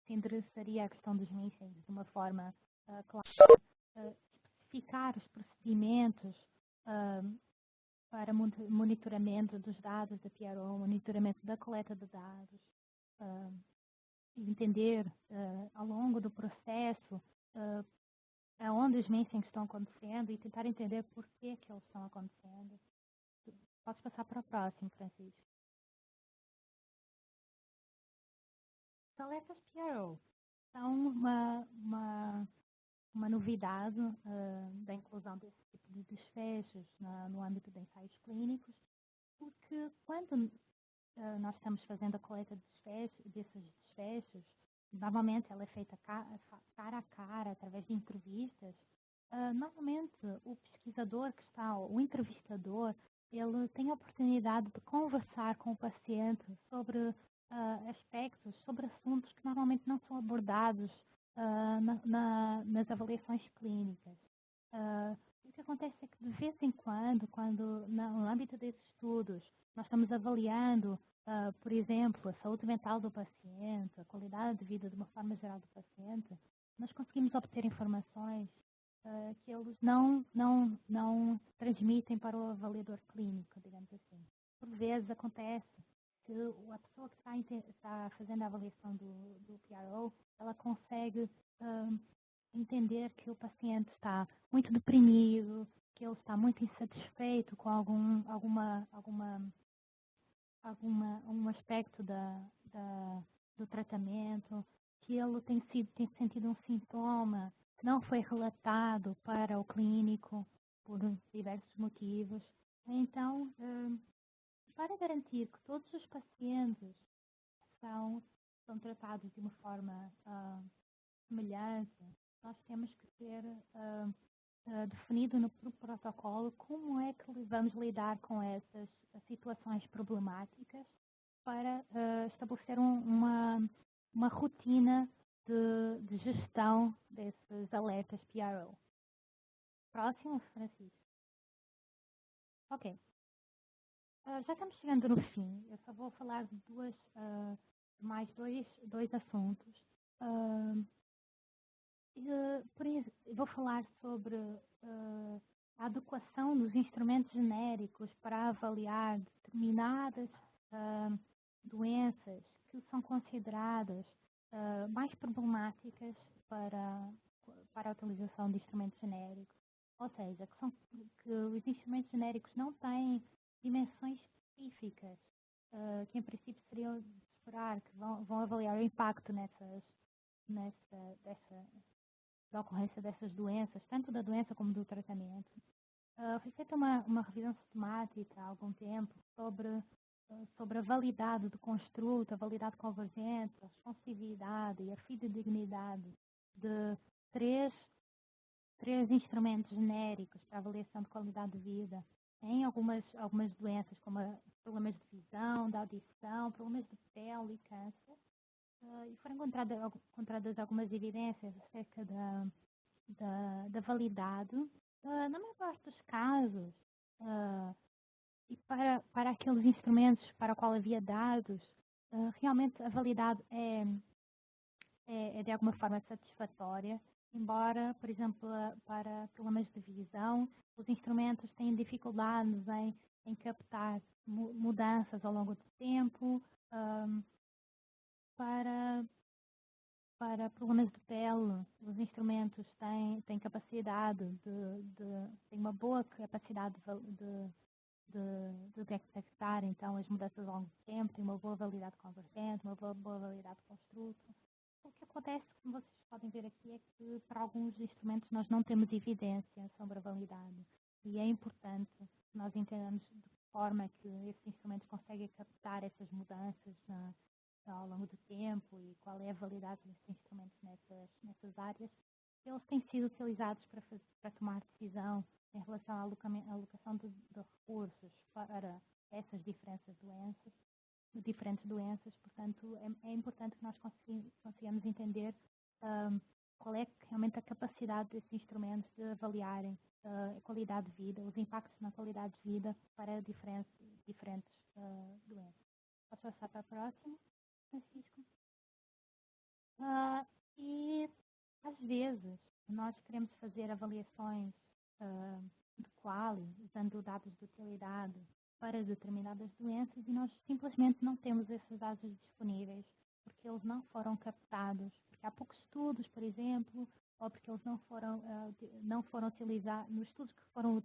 se endereçaria a questão dos mísseis de uma forma clara, especificar os procedimentos para monitoramento dos dados da PRO, monitoramento da coleta de dados, entender ao longo do processo aonde os missings estão acontecendo e tentar entender por que eles estão acontecendo. Podes passar para o próximo, Francisco. Os alertas PRO são uma novidade da inclusão desse tipo de desfechos no âmbito de ensaios clínicos, porque quando nós estamos fazendo a coleta desses desfechos, normalmente ela é feita cara a cara, através de entrevistas. Normalmente o pesquisador o entrevistador, ele tem a oportunidade de conversar com o paciente sobre aspectos, sobre assuntos que normalmente não são abordados nas avaliações clínicas. O que acontece é que de vez em quando no âmbito desses estudos, nós estamos avaliando, por exemplo, a saúde mental do paciente, a qualidade de vida de uma forma geral do paciente, nós conseguimos obter informações que eles não transmitem para o avaliador clínico, digamos assim. Por vezes acontece que a pessoa que está fazendo a avaliação do PRO, ela consegue entender que o paciente está muito deprimido, que ele está muito insatisfeito com algum aspecto do tratamento, que ele tem sentido um sintoma que não foi relatado para o clínico por diversos motivos. Então, para garantir que todos os pacientes são tratados de uma forma semelhante, nós temos que ter definido no protocolo como é que vamos lidar com essas situações problemáticas para estabelecer uma rotina de gestão desses alertas PRO. Próximo, Francisco. Ok. Já estamos chegando no fim. Eu só vou falar de mais dois assuntos. Vou falar sobre a adequação dos instrumentos genéricos para avaliar determinadas doenças que são consideradas mais problemáticas para a utilização de instrumentos genéricos. Ou seja, que os instrumentos genéricos não têm dimensões específicas, que em princípio seriam de esperar, que vão avaliar o impacto da ocorrência dessas doenças, tanto da doença como do tratamento. Foi feita uma revisão sistemática há algum tempo sobre a validade do construto, a validade convergente, a responsividade e a fidedignidade de três instrumentos genéricos para avaliação de qualidade de vida em algumas doenças, como problemas de visão, de audição, problemas de pele e câncer. E foram encontradas algumas evidências acerca da validade. Na maior parte dos casos, e para aqueles instrumentos para os quais havia dados, realmente a validade é de alguma forma satisfatória, embora, por exemplo, para problemas de visão, os instrumentos têm dificuldades em captar mudanças ao longo do tempo. Para problemas de pele, os instrumentos têm capacidade têm uma boa capacidade de detectar então as mudanças ao longo do tempo, têm uma boa validade convergente, uma boa validade construto. O que acontece, como vocês podem ver aqui, é que para alguns instrumentos nós não temos evidência sobre a validade. E é importante que nós entendamos de que forma que esses instrumentos conseguem captar essas mudanças ao longo do tempo e qual é a validade desses instrumentos nessas áreas. Eles têm sido utilizados para tomar decisão em relação à alocação de recursos para essas diferentes doenças. Portanto, é importante que nós consigamos entender qual é realmente a capacidade desses instrumentos de avaliarem a qualidade de vida, os impactos na qualidade de vida para diferentes doenças. Posso passar para a próxima, Francisco? E às vezes nós queremos fazer avaliações de quali, usando dados de utilidade para determinadas doenças e nós simplesmente não temos esses dados disponíveis porque eles não foram captados, porque há poucos estudos, por exemplo, ou porque eles não foram utilizados, nos estudos que foram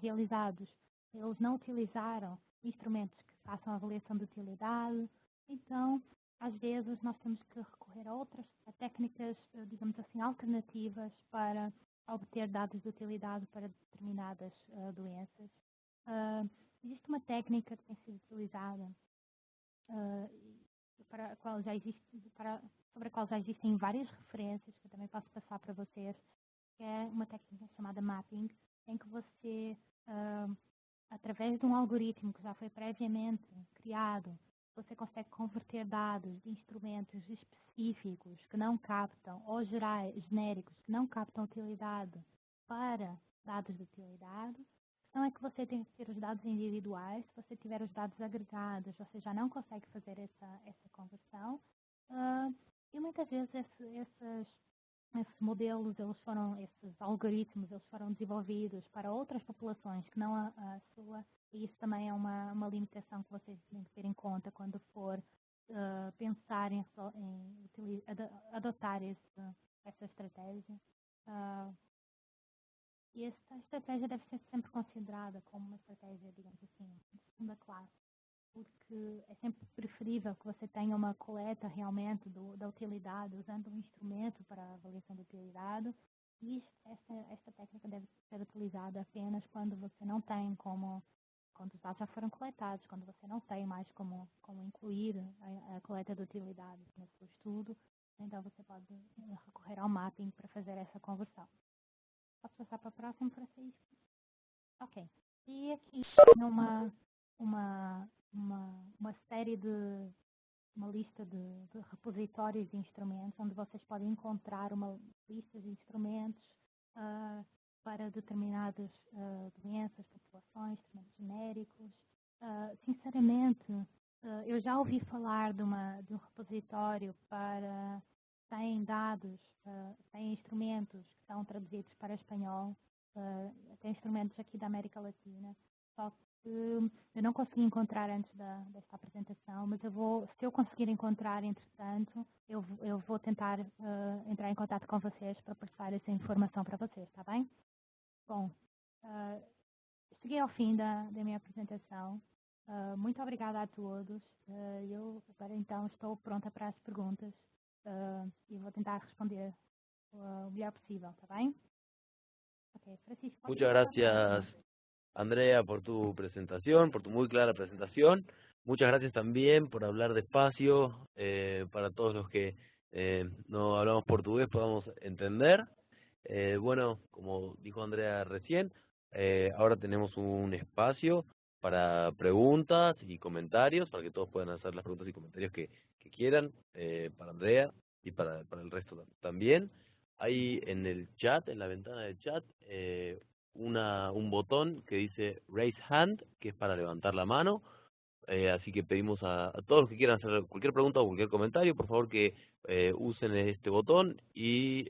realizados, eles não utilizaram instrumentos que façam avaliação de utilidade. Então, às vezes, nós temos que recorrer a técnicas, digamos assim, alternativas para obter dados de utilidade para determinadas doenças. Existe uma técnica que tem sido utilizada sobre a qual já existem várias referências, que eu também posso passar para vocês, que é uma técnica chamada mapping, em que você, através de um algoritmo que já foi previamente criado, você consegue converter dados de instrumentos específicos que não captam, ou genéricos que não captam utilidade, para dados de utilidade. A questão é que você tem que ter os dados individuais. Se você tiver os dados agregados, você já não consegue fazer essa conversão. E muitas vezes esses modelos, esses algoritmos, eles foram desenvolvidos para outras populações que não a sua. E isso também é uma limitação que vocês têm que ter em conta quando for pensar em adotar essa estratégia. E essa estratégia deve ser sempre considerada como uma estratégia, digamos assim, de segunda classe, porque é sempre preferível que você tenha uma coleta realmente da utilidade, usando um instrumento para a avaliação da utilidade, e esta técnica deve ser utilizada apenas quando você não tem quando os dados já foram coletados, quando você não tem mais como incluir a coleta de utilidade no seu estudo, então você pode recorrer ao mapping para fazer essa conversão. Posso passar para o próximo, Francisco? Ok. E aqui tem uma série uma lista de repositórios de instrumentos, onde vocês podem encontrar uma lista de instrumentos para determinadas doenças, populações, instrumentos genéricos. Sinceramente, eu já ouvi falar de um repositório para... tem instrumentos que são traduzidos para espanhol, tem instrumentos aqui da América Latina, só que eu não consegui encontrar antes desta apresentação, mas se eu conseguir encontrar, entretanto, eu vou tentar entrar em contato com vocês para passar essa informação para vocês, está bem? Bom, cheguei ao fim da minha apresentação. Muito obrigada a todos. Eu agora então estou pronta para as perguntas. Y voy a intentar responder lo mejor posible, ¿está bien? Okay, Francisco. Muchas gracias, Andrea, por tu presentación, por tu muy clara presentación. Muchas gracias también por hablar despacio, para todos los que no hablamos portugués podamos entender. Bueno, como dijo Andrea recién, ahora tenemos un espacio para preguntas y comentarios, para que todos puedan hacer las preguntas y comentarios que quieran, para Andrea y para el resto también. Hay en el chat, en la ventana del chat, un botón que dice Raise Hand, que es para levantar la mano. Así que pedimos a todos los que quieran hacer cualquier pregunta o cualquier comentario, por favor que usen este botón y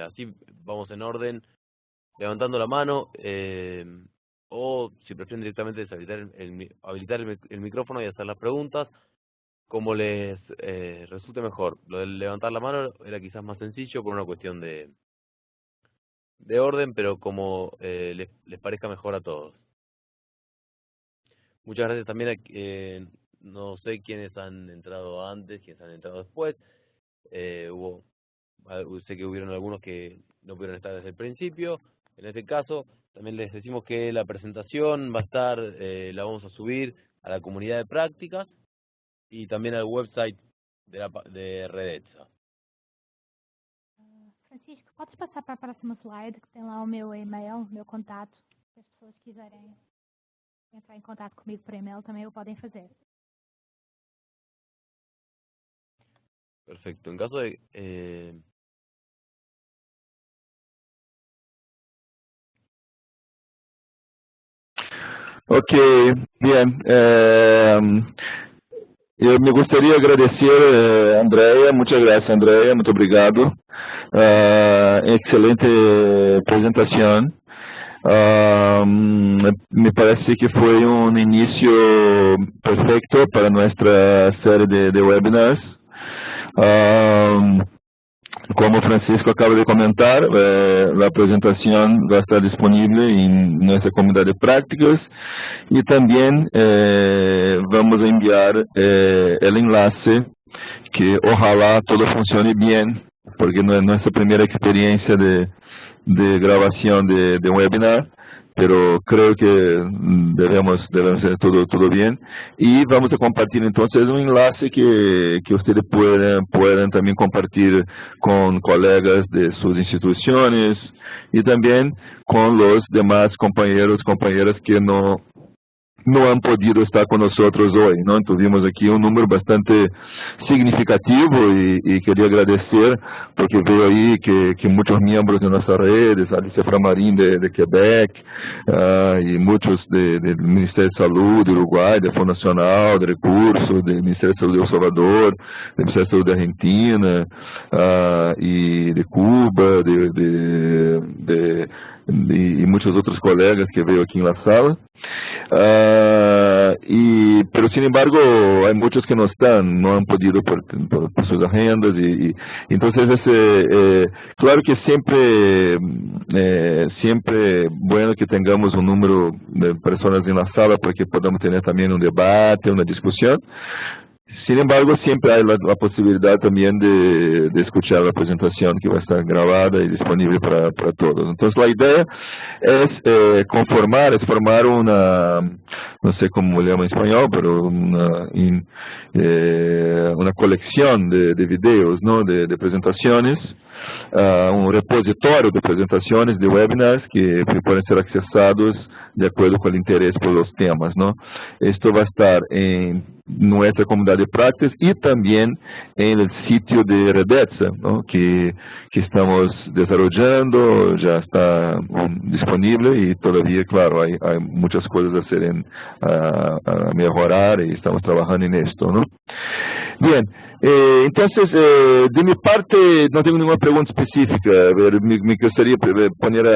así vamos en orden, levantando la mano, o si prefieren directamente habilitar el micrófono y hacer las preguntas, como les resulte mejor. Lo de levantar la mano era quizás más sencillo por una cuestión de orden, pero como les parezca mejor a todos. Muchas gracias también a no sé quiénes han entrado antes, quiénes han entrado después. Sé que hubieron algunos que no pudieron estar desde el principio. En este caso, también les decimos que la presentación va a estar, la vamos a subir a la comunidad de prácticas y también al website de Redetza. Francisco, podes passar para a próxima slide, que tem lá o meu e-mail, o meu contato. Se as pessoas quiserem entrar em contato comigo por e-mail, também o podem fazer. Perfecto. En caso de Ok, bien. Eu me gostaria de agradecer a Andrea, muitas graças Andrea, muito obrigado. Excelente apresentação. Me parece que foi um início perfeito para nossa série de webinars. Como Francisco acaba de comentar, a apresentação vai estar disponível em nossa comunidade de práticas e também vamos enviar o enlace que ojalá todo funcione bem, porque não é nossa primeira experiência de gravação de um webinar, pero creo que debemos hacer todo bien y vamos a compartir entonces un enlace que ustedes puedan también compartir con colegas de sus instituciones y también con los demás compañeras que no han podido estar con nosotros hoy, ¿no? Tuvimos aquí un número bastante significativo y quería agradecer porque veo ahí que muchos miembros de nuestras redes, Alicia Framarín de Quebec, y muchos del Ministerio de Salud de Uruguay, de Fundo Nacional de Recursos, del Ministerio de Salud de El Salvador, del Ministerio de Salud de Argentina, y de Cuba, y muchos otros colegas que veo aquí en la sala. Pero sin embargo hay muchos que no han podido por sus agendas y entonces claro que siempre bueno que tengamos un número de personas en la sala para que podamos tener también un debate, una discusión. Sin embargo, siempre hay la posibilidad también de escuchar la presentación que va a estar grabada y disponible para todos. Entonces, la idea es formar una, no sé cómo le llaman en español, pero una colección de videos, ¿no? de presentaciones, un repositorio de presentaciones, de webinars que pueden ser accesados de acuerdo con el interés por los temas, ¿no? Esto va a estar en nuestra comunidad de prácticas y también en el sitio de Redetza, ¿no? que estamos desarrollando, ya está disponible y todavía, claro, hay muchas cosas a hacer a mejorar y estamos trabajando en esto, ¿no? Bien, entonces, de mi parte no tengo ninguna pregunta específica. Me gustaría poner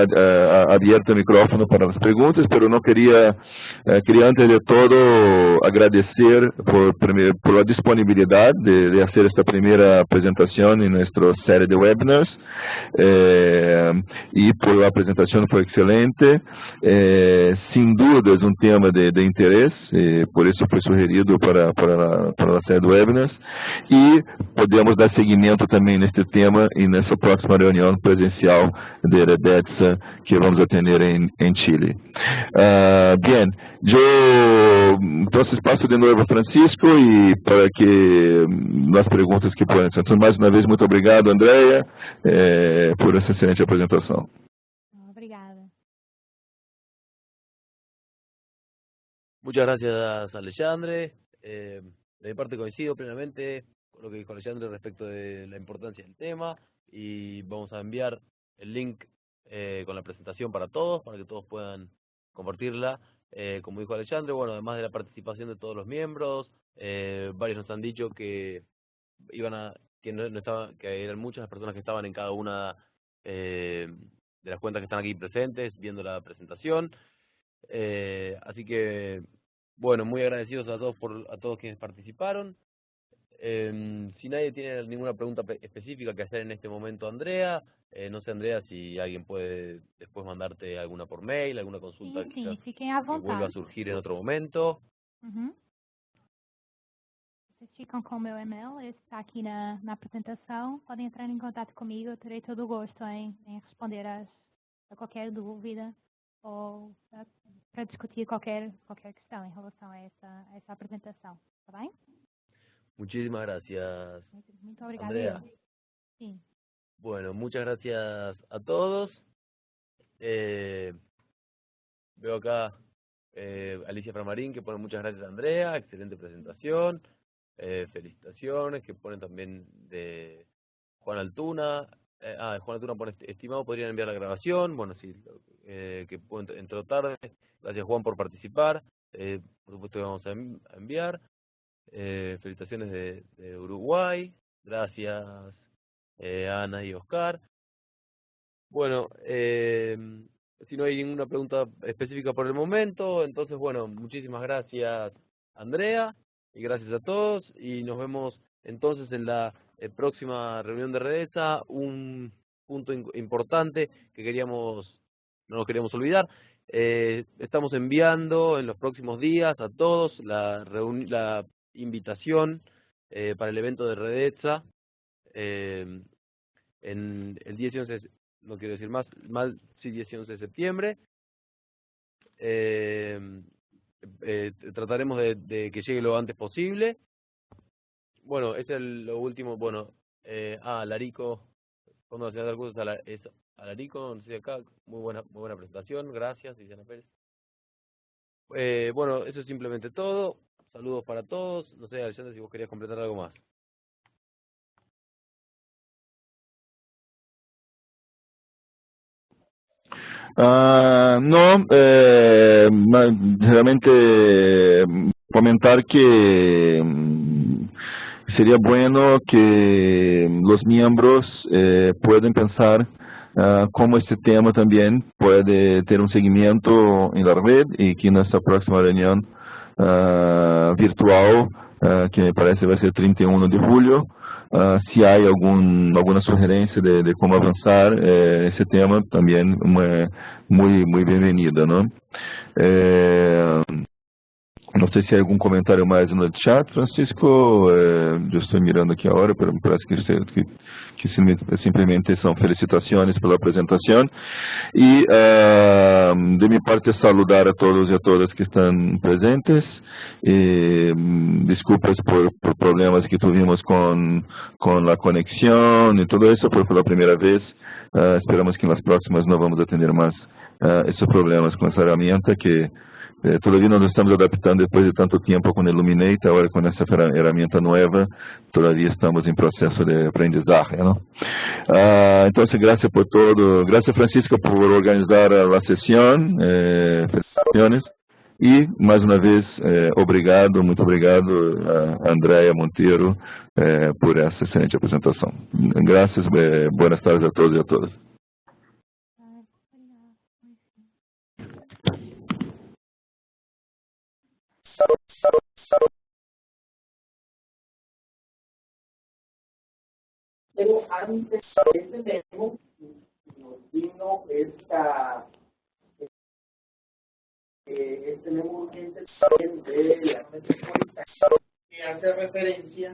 abierto el micrófono para las preguntas, pero no quería antes de todo agradecer por la disponibilidad de hacer esta primera presentación en nuestra serie de webinars, y por la presentación fue excelente. Sin duda es un tema de interés, por eso fue sugerido para la serie de webinars. E podemos dar seguimento também neste tema e nessa próxima reunião presencial de Redetza que vamos a ter em Chile. Bien, eu então passo de novo a Francisco e para que as perguntas que podem ser. Então, mais uma vez, muito obrigado, Andrea, por essa excelente apresentação. Obrigada. Muchas gracias, Alexandre. De mi parte coincido plenamente con lo que dijo Alexandre respecto de la importancia del tema y vamos a enviar el link con la presentación para todos, para que todos puedan compartirla. Como dijo Alexandre, bueno, además de la participación de todos los miembros, varios nos han dicho que que eran muchas las personas que estaban en cada una de las cuentas que están aquí presentes viendo la presentación. Así que bueno, muy agradecidos a todos quienes participaron. Si nadie tiene ninguna pregunta específica que hacer en este momento, Andrea, no sé, Andrea, si alguien puede después mandarte alguna por mail, alguna consulta Sim, fiquem à que vuelva a vontade. surgir en otro momento. Vocês ficam com o meu e-mail, esse está aqui na apresentação. Podem entrar em contato comigo, eu terei todo o gosto em responder a qualquer dúvida ou para discutir qualquer questão em relação a essa apresentação, tá bem? Muchísimas gracias, Muito obrigada. Andrea. Sim. Bueno, muchas gracias a todos. Veo acá Alicia Framarín que pone muchas gracias a Andrea, excelente presentación. Felicitaciones que ponen también de Juan Altuna. Juan Arturo pone, estimado, podrían enviar la grabación. Bueno, sí, que entró tarde. Gracias, Juan, por participar. Por supuesto que vamos a enviar. Felicitaciones de Uruguay. Gracias, Ana y Oscar. Bueno, si no hay ninguna pregunta específica por el momento, entonces, bueno, muchísimas gracias, Andrea, y gracias a todos, y nos vemos entonces en la próxima reunión de Redeza. Un punto importante que no nos queríamos olvidar. Estamos enviando en los próximos días a todos la invitación para el evento de Redeza en el 10 y 11, no quiero decir mal, sí, 10 y 11 de septiembre. Trataremos de que llegue lo antes posible. Bueno, este es lo último. Bueno, Larico, Fondo Nacional de Recursos es Alarico, no sé acá, muy buena presentación, gracias, Liliana Pérez. Bueno, eso es simplemente todo. Saludos para todos. No sé, Alexander, si vos querías completar algo más. No, realmente comentar que sería bueno que los miembros puedan pensar cómo este tema también puede tener un seguimiento en la red, y que en nuestra próxima reunión virtual, que me parece va a ser 31 de julio, si hay alguna sugerencia de cómo avanzar ese tema, también muy bienvenida, ¿no? Não sei se há algum comentário mais no chat, Francisco. Eu estou mirando aqui agora, pero me parece que simplesmente são felicitações pela apresentação. E de minha parte, saludar a todos e a todas que estão presentes. E, desculpas por problemas que tuvimos com a conexão e tudo isso, foi pela primeira vez. Esperamos que nas próximas não vamos atender mais esses problemas com essa ferramenta que todavía nos estamos adaptando después de tanto tiempo con Illuminate. Ahora con esta herramienta nueva todavía estamos en proceso de aprendizaje, ¿no? Entonces, gracias por todo. Gracias, Francisco, por organizar la sesión. Felicitaciones. Y más una vez, obrigado, muito obrigado a Andrea Monteiro por essa excelente apresentação. Gracias, buenas tardes a todos y a todas. Pero antes de este demo nos vino este memo urgente también de la metropolitana, que hace referencia